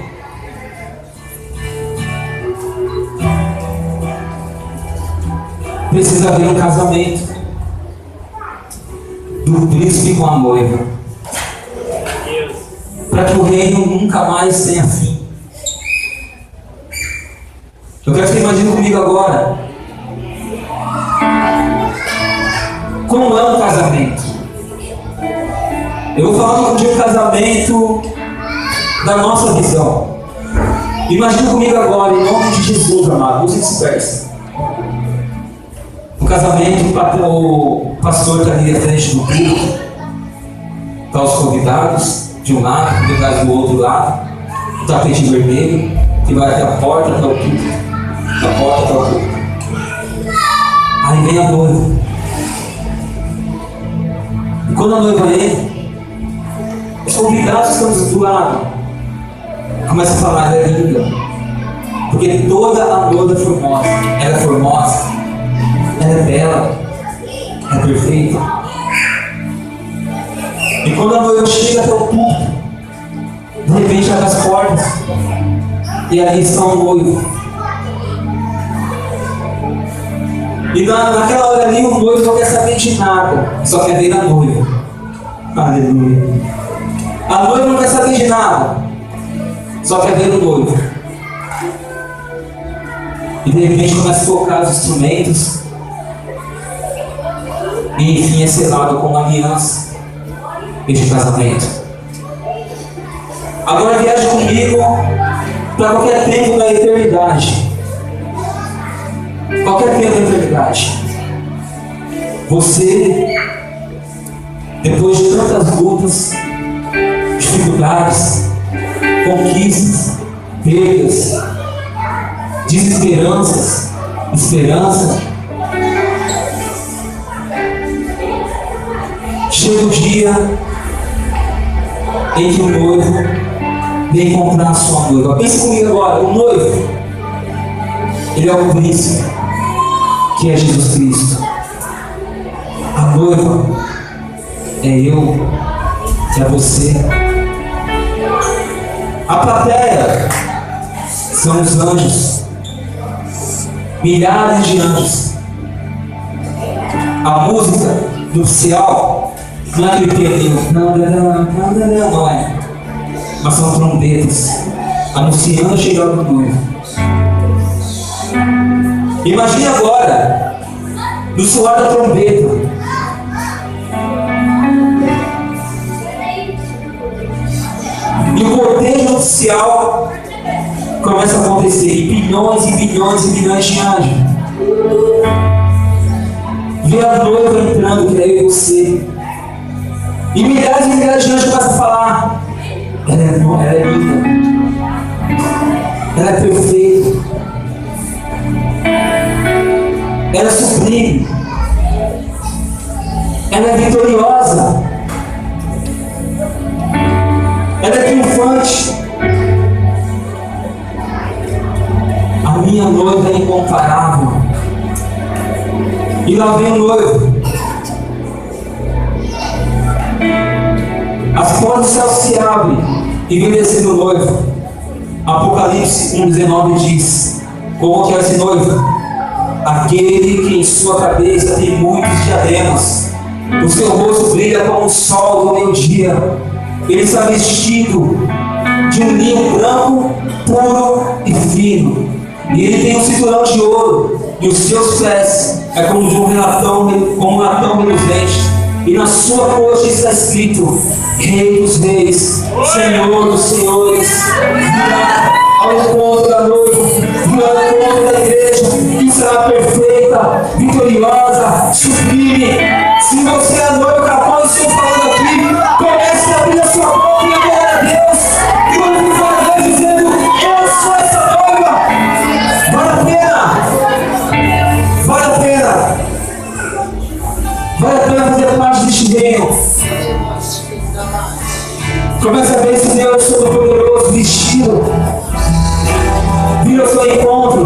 precisa haver um casamento do príncipe com a noiva, para que o reino nunca mais tenha fim. Eu quero que você imagine comigo agora como é um casamento. Eu vou falar de um casamento da nossa visão. Imagine comigo agora, em nome de Jesus, amado, não se disperse. O casamento, o pastor está ali à frente do culto, está os convidados de um lado, convidados do outro lado, o tapete vermelho, que vai até a porta, até o culto. Da porta até o culto. Aí vem a noiva. E quando a noiva entra, os convidados que estão do lado começam a falar, ela é linda. Porque toda a noiva é formosa. Ela é formosa. Ela é bela. Ela é perfeita. E quando a noiva chega até o culto, de repente abre as portas. E ali está o noivo. E naquela hora ali o noivo não quer saber de nada, só quer ver a noiva. Aleluia. A noiva não quer saber de nada, só quer ver o noivo. E de repente começa a tocar os instrumentos. E enfim é selado com uma aliança este casamento. Agora viaje comigo para qualquer tempo da eternidade. qualquer tempo da eternidade. Você, depois de tantas lutas, dificuldades, conquistas, perdas, desesperanças, esperança, chega o dia em que o noivo vem encontrar a sua noiva. Pense comigo agora, o noivo, ele é o príncipe, que é Jesus Cristo. A noiva é eu, é você. A plateia são os anjos, milhares de anjos. A música nupcial não é aquele pianinho, não é, mas são trombetas anunciando a chegada do noivo. Imagine agora, no soar da trombeta, e o cortejo nupcial começa a acontecer, e bilhões e bilhões e bilhões de anjos vê a noiva entrando, que é eu e você, e milhares e milhares de anjos começam a falar: ela é linda, ela é perfeita, ela é sublime, ela é vitoriosa, ela é triunfante. A minha noiva é incomparável. E lá vem o noivo. As portas do céu se abrem e vem descendo o noivo. Apocalipse 1,19 diz: como que é esse noivo? Aquele que em sua cabeça tem muitos diademas, o seu rosto brilha como o sol do meio-dia. Ele está vestido de um linho branco, puro e fino, e ele tem um cinturão de ouro, e os seus pés é como um latão reluzente, e na sua coxa está escrito: Rei dos Reis, Senhor dos Senhores. Virá ao encontro da noiva, virá ao encontro da igreja, que será perfeita, vitoriosa, sublime. Se você é a noiva, acabou de ser falando aqui, comece a abrir a sua boca e adorar a Deus, e glorificar a Deus, dizendo: eu sou essa noiva. Vale a pena, vale a pena, vale a pena fazer parte deste reino. Comece a ver esse Deus Todo-Poderoso vestido, vir ao seu encontro.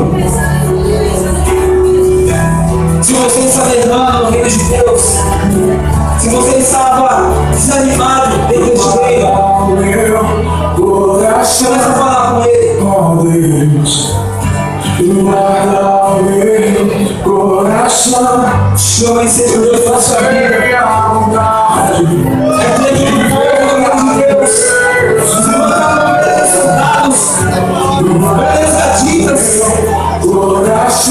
Se você está errando no reino de Deus, se você estava desanimado dentro deste reino, comece a falar com Ele. Chama e seja Deus na sua vida. É tempo de fogo no reino de Deus. Se levantar verdadeiros soldados, verdadeiros gaditas,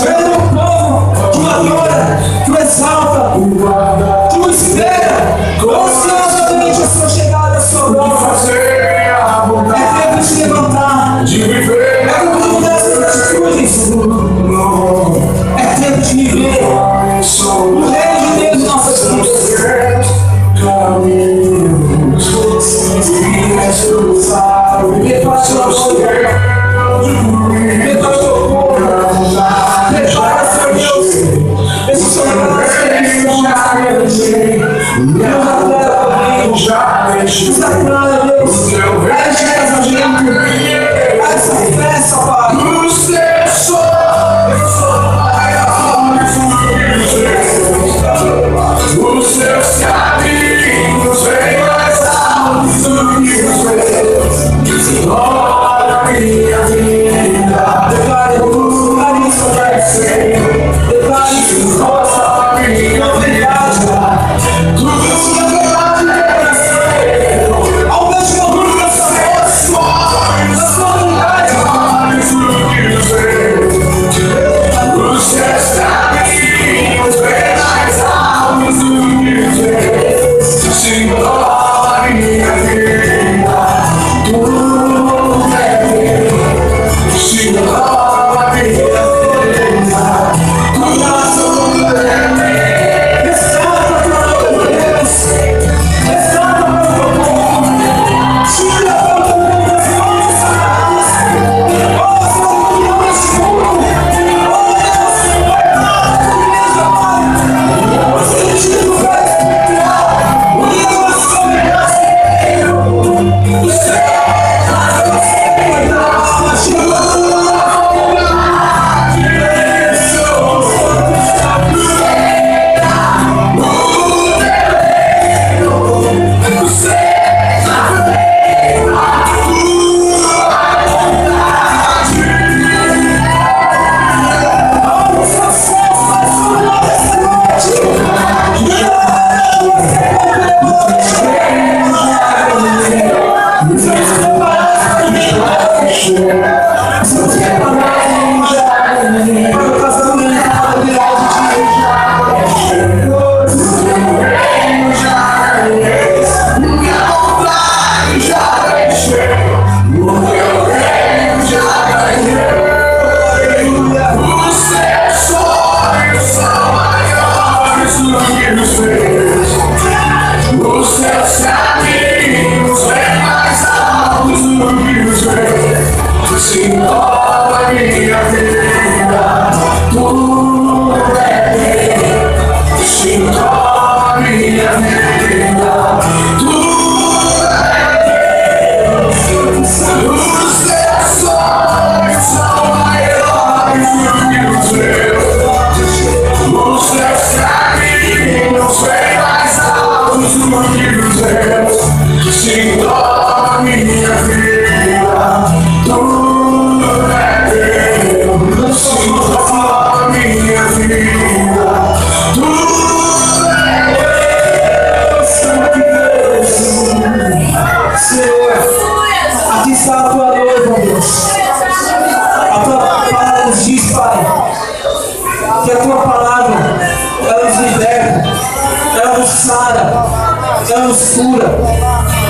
verdadeiro povo que o adora, que o exalta, que o espera, ansiosamente a sua chegada, a sua volta. É tempo de se levantar, é tempo de mudar essas atitudes, é tempo de viver o reino de Deus em nossas vidas. Prepara sua boca, prepara seu povo, prepara seu Deus. Esse seu está claro, Deus. Essa festa, Pai. Os seus caminhos vêm mais altos do que os meus. Olha a minha vida. Declare isso, Senhor. Declare isso, nossa minha verdade. Tudo que a verdade é nascer. Ao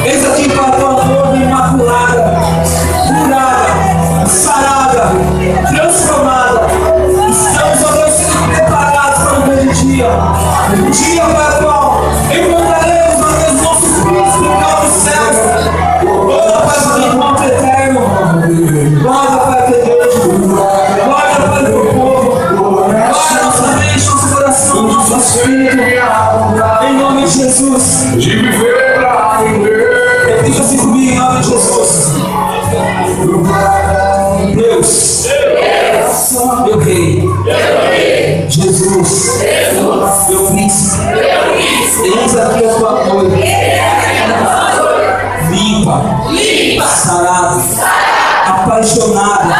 Eis aqui para a tua noiva imaculada, curada, sarada, transformada. Estamos, ó Deus, sendo preparados para um grande dia. Um dia para o qual encontraremos, ó Deus, nosso príncipe dos céus. Oh, Pai do encontro eterno. Guarda, Pai querido. Guarda, Pai do povo. Guarda nossa mente, nosso coração, nosso espírito. Em nome de Jesus. Repita assim comigo em nome de Jesus. Deus, meu Rei, Jesus, meu Príncipe, eis aqui a tua noiva, limpa, sarada, apaixonada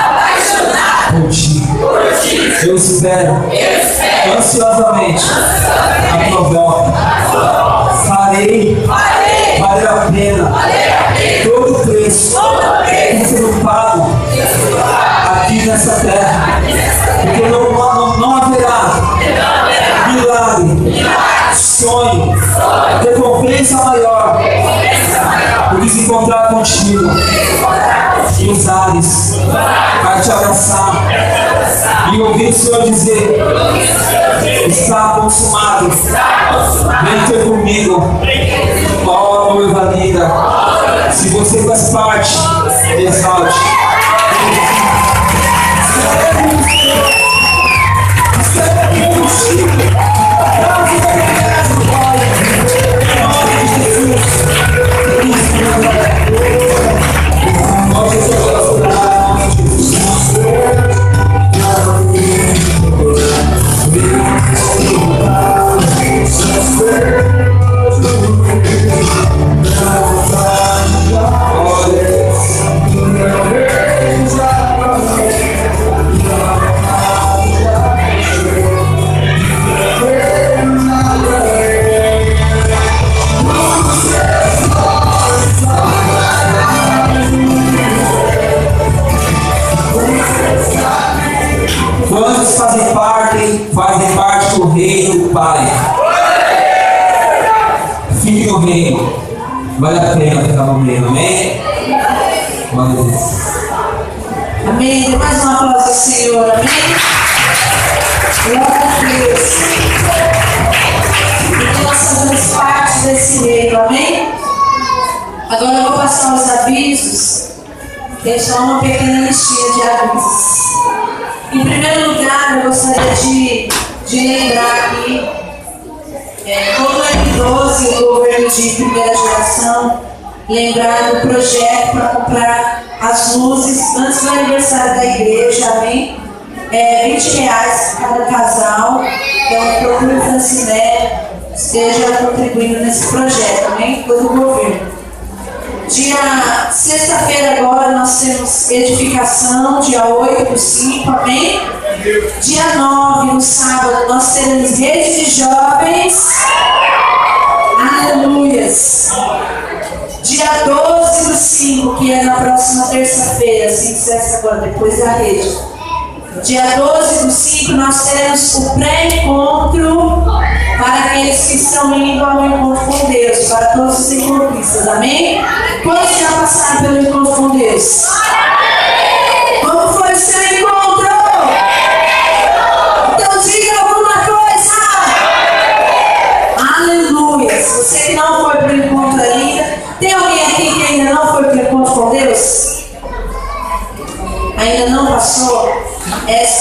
por ti. Eu espero ansiosamente a tua volta. Farei valer a pena todo o preço que foi pago aqui nessa terra, porque não haverá milagre, sonho, recompensa maior do que se encontrar contigo e os ares para te abraçar e ouvir o Senhor dizer: está consumado, vem ter comigo. Ó noiva linda, se você faz parte, exalte. Quantos fazem parte do reino do Pai? Fique no reino. Vale a pena ficar no reino, amém? Glória a Deus. Amém. Dê mais uma aplauso ao Senhor, amém? Glória a Deus. Porque nós fazemos parte desse reino, amém? Agora eu vou passar os avisos. Tem só uma pequena listinha de avisos. Em primeiro lugar, eu gostaria de lembrar aqui todo o M12, o governo de primeira geração, lembrar do projeto para comprar as luzes antes do aniversário da igreja, amém? R$20 cada casal, então procure o Franciné, esteja contribuindo nesse projeto, amém? Todo o governo. Sexta-feira agora nós temos edificação, dia 8/5, amém? Dia 9, no sábado, nós teremos rede de jovens, aleluias. Dia 12/5, que é na próxima terça-feira, assim que sexta agora, depois da rede. Dia 12/5, nós teremos o pré-encontro para aqueles que estão indo ao encontro com Deus, para todos os encontristas, amém? Quantos já passaram pelo encontro com Deus? Como foi o seu encontro? Então diga alguma coisa. Aleluia. Se você não foi para o encontro ainda, tem alguém aqui que ainda não foi para o encontro com Deus? Ainda não passou?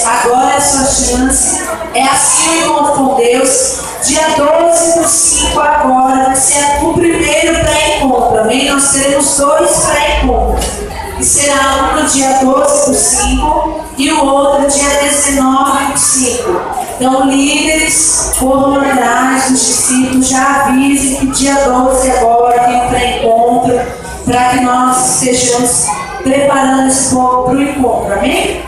Agora é a sua chance. É assim o encontro com Deus. Dia 12/5 agora vai ser o primeiro pré-encontro, amém? Nós teremos 2 pré-encontros. E será um no dia 12/5 e o outro dia 19/5. Então, líderes, corram atrás dos discípulos, já avisem que dia 12 agora tem um pré-encontro, para que nós estejamos preparando esse povo para o encontro, amém?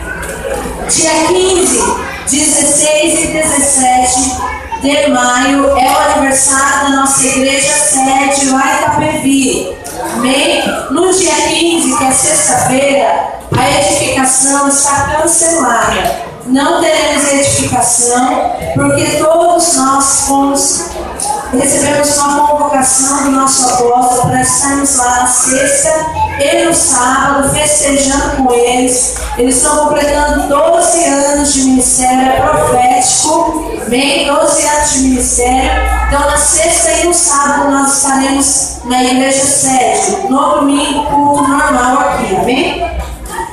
Dia 15, 16 e 17 de maio é o aniversário da nossa igreja sede lá em Itapevi, amém? No dia 15, que é sexta-feira, a edificação está cancelada. Não teremos edificação, porque todos nós recebemos uma convocação do nosso apóstolo para estarmos lá na sexta e no sábado, festejando com eles. Eles estão completando 12 anos de ministério profético, bem, 12 anos de ministério. Então, na sexta e no sábado, nós estaremos na igreja sede. No domingo, culto normal aqui, amém?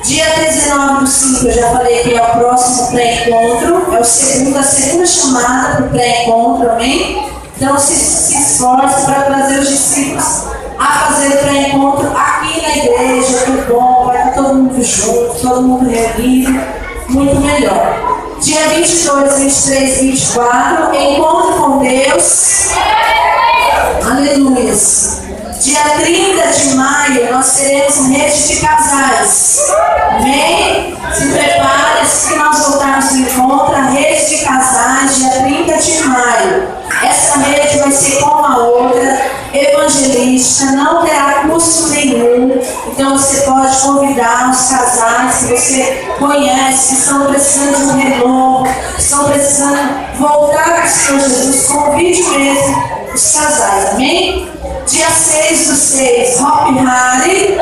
Dia 19 do 5, eu já falei que é o próximo pré-encontro, é a segunda chamada para o pré-encontro, amém? Então se esforce para trazer os discípulos a fazer o pré-encontro aqui na igreja, muito bom, vai estar todo mundo junto, todo mundo reunido, muito melhor. Dia 22, 23, 24, encontro com Deus, aleluia. Dia 30 de maio, nós teremos rede de casais. Amém? Se prepare, assim que nós voltarmos no encontro, a rede de casais, dia 30 de maio. Essa rede vai ser como a outra, evangelística, não terá custo nenhum. Então você pode convidar os casais que você conhece, que estão precisando de um renovo, que estão precisando voltar para o Senhor Jesus. Convide mesmo os casais, amém? Dia 6 do 6, Hop Harry.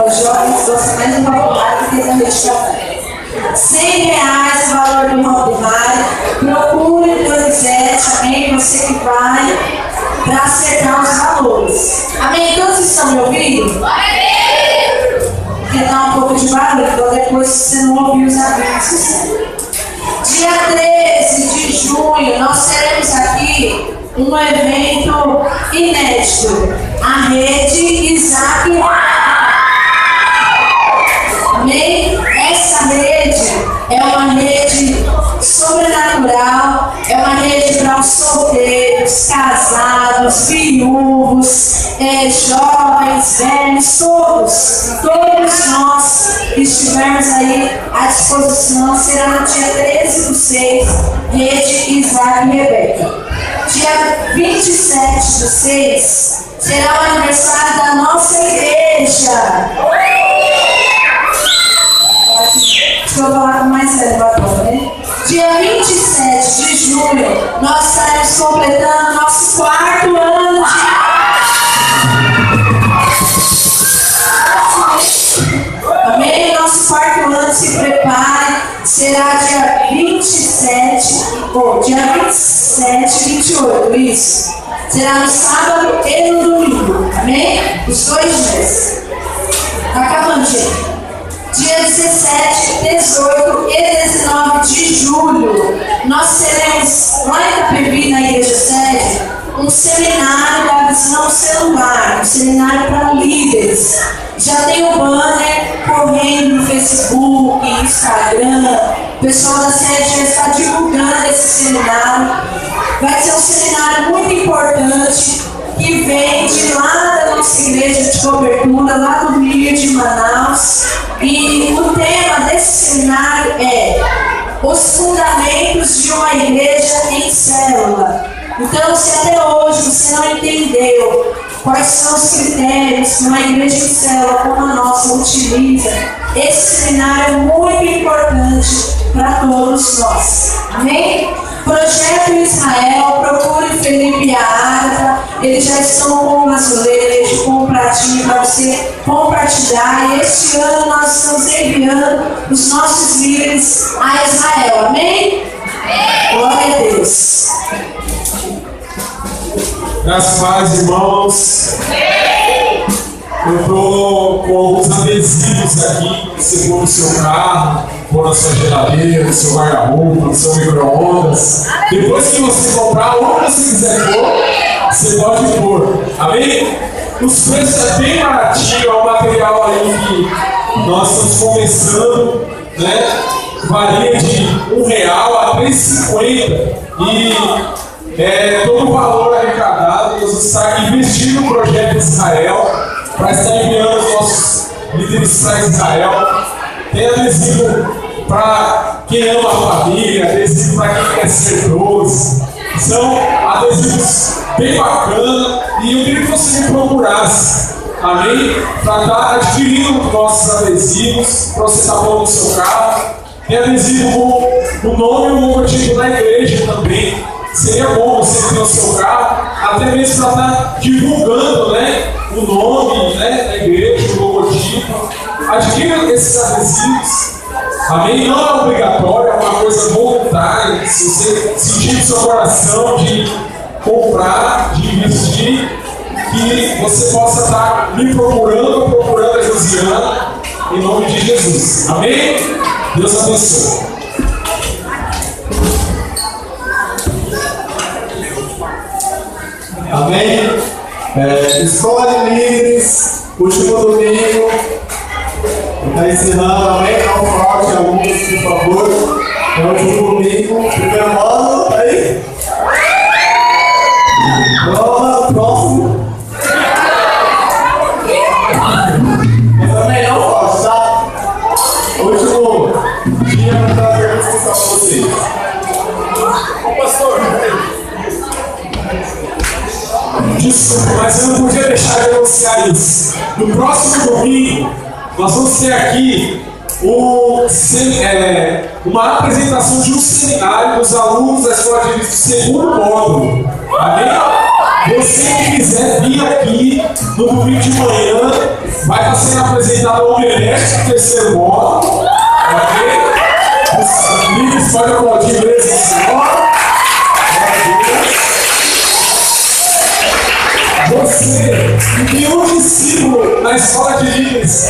Os jovens gostam mais do Hop Harry do que da rede de café. R$100 o valor do Hop Harry. Procure o Donizete, amém? Você que vai, para acertar os valores. Amém? Todos estão me ouvindo? Porque dá um pouco de barulho, então depois você não ouviu os avisos. Dia 13 de junho, nós teremos aqui um evento inédito, a rede Isaac. Amém? Essa rede é uma rede sobrenatural, é uma rede para os solteiros, casados, viúvos, jovens, velhos, todos nós que estivermos aí à disposição. Será no dia 13 do 6, rede Isaac e Rebeca. Dia 27 do 6 será o aniversário da nossa igreja. Deixa eu falar com mais sério agora, né? Dia 27 de junho, nós estaremos completando nosso 4º ano de... Amém? Nosso 4º ano, se prepare. Será dia 27, ou dia 27 e 28, isso. Será no sábado e no domingo, amém? Os 2 dias. Tá acabando, gente. Dia 17, 18 e 19 de julho, nós teremos lá em Itapevi, na igreja sede, um seminário da visão celular, um seminário para líderes. Já tem o banner correndo no Facebook, Instagram, o pessoal da sede já está divulgando esse seminário. Vai ser um seminário muito importante que vem de lá da nossa igreja de cobertura, lá do Rio de Manaus. E o tema desse seminário é os fundamentos de uma igreja em célula. Então, se até hoje você não entendeu quais são os critérios que uma igreja em célula como a nossa utiliza, esse seminário é muito importante para todos nós. Amém? Projeto Israel, procure Felipe e a Agatha, eles já estão com um azulejo, com um pratinho para você compartilhar. E este ano nós estamos enviando os nossos líderes a Israel. Amém? Glória a Deus. Graças a Deus, irmãos. Eu estou com alguns adesivos aqui que você pôr no seu carro, pôr na sua geladeira, no seu guarda-roupa, no seu micro-ondas. Depois que você comprar, onde você quiser pôr, você pode pôr. Amém? Os preços é bem baratinho, é um material aí que nós estamos começando, né? varia de R$1 a R$3,50 e todo o valor arrecadado nós está investindo no projeto Israel para estar enviando os nossos líderes para Israel. Tem adesivo para quem ama a família, adesivo para quem quer ser doce. São adesivos bem bacanas e eu queria que você me procurasse, amém? Para estar adquirindo nossos adesivos, para você estar pondo no seu carro. Tem adesivo com o nome e o logotipo da igreja também. Seria bom você ter o seu carro, até mesmo para estar divulgando, né, o nome, né, da igreja, o logotipo. Adquira esses adesivos. Amém? Não é obrigatório, é uma coisa voluntária. Se você sentir no seu coração de comprar, de investir, que você possa estar me procurando a Josiana, em nome de Jesus. Amém? Deus abençoe. Amém? Escola de Líderes, último domingo. Está ensinando, amém? Não forte, alunos, por favor. É o último domingo, primeiro módulo, aí. Prova, próximo. Mas também não forte, tá? Último dia para perguntas para vocês. Ô pastor, Desculpa, mas eu não podia deixar de anunciar isso. No próximo domingo, nós vamos ter aqui uma apresentação de um seminário dos alunos da Escola de Líderes do segundo módulo. Amém? Você que quiser vir aqui no domingo de manhã, vai estar sendo apresentado o homenagem do terceiro módulo. Ok? Os líderes podem aplaudir mesmo, senhor. Você que tem um discípulo na Escola de Líderes,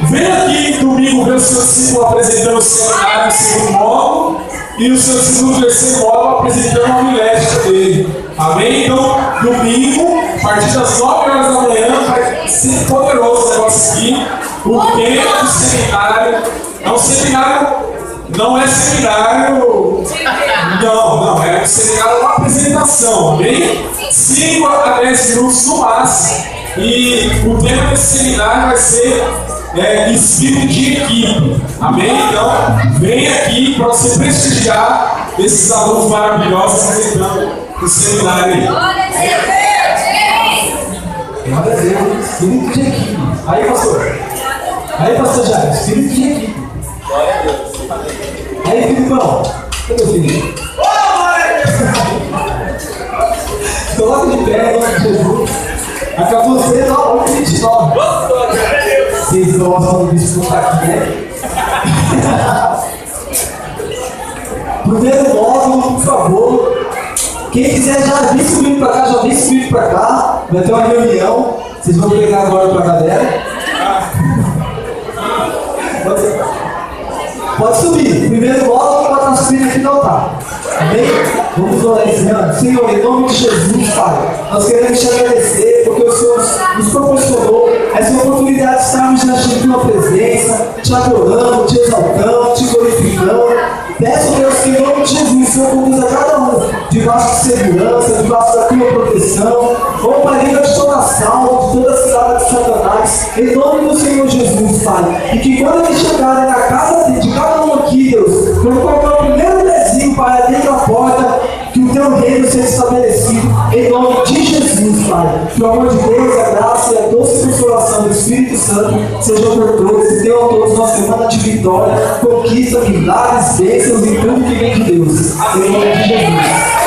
vem aqui domingo ver o seu discípulo apresentando o seminário no segundo módulo e o seu discípulo no terceiro módulo apresentando a homilética dele. Amém? Então, domingo, a partir das 9 horas da manhã, vai ser poderoso o negócio aqui. O tema do seminário é um seminário, não é seminário. Não, é um seminário, uma apresentação, amém? 5 a 10 minutos no máximo. E o tema desse seminário vai ser espírito de equipe, amém? Então, vem aqui para você prestigiar esses alunos maravilhosos apresentando o seminário aí. Glória a Deus, espírito de equipe. Aí, pastor Jair, espírito de equipe. Aí, Filipão, cadê o Felipe? Coloca de pé, em nome de Jesus. Acabou sendo a 29. Vocês gostam de disputar aqui, né? Primeiro módulo, por favor. Quem quiser já vem subindo pra cá, já vem subindo pra cá. Vai ter uma reunião. Vocês vão pegar agora pra galera. Pode subir. Primeiro módulo vai estar subindo aqui no altar. Amém? Vamos orar dizendo, Senhor, em nome de Jesus, Pai, nós queremos te agradecer porque o Senhor nos proporcionou essa oportunidade de estarmos diante de tua presença, te adorando, te exaltando, te glorificando. Peço, Deus, que em nome de Jesus, o Senhor conduza cada um debaixo de segurança, debaixo da tua proteção. Ó Pai, livra de toda assalto, de toda cidade de Satanás, em nome do Senhor Jesus, Pai. E que quando eles chegarem na casa de cada um aqui, Deus, quando colocar o primeiro desenho, Pai, dentro da porta, que o teu reino seja estabelecido, em nome de Jesus, Pai. Que o amor de Deus, a graça e a doce consolação do Espírito Santo sejam por todos e tenham todos uma semana de vitória, conquista, milagres, bênçãos e tudo que vem de Deus. Em nome de Jesus.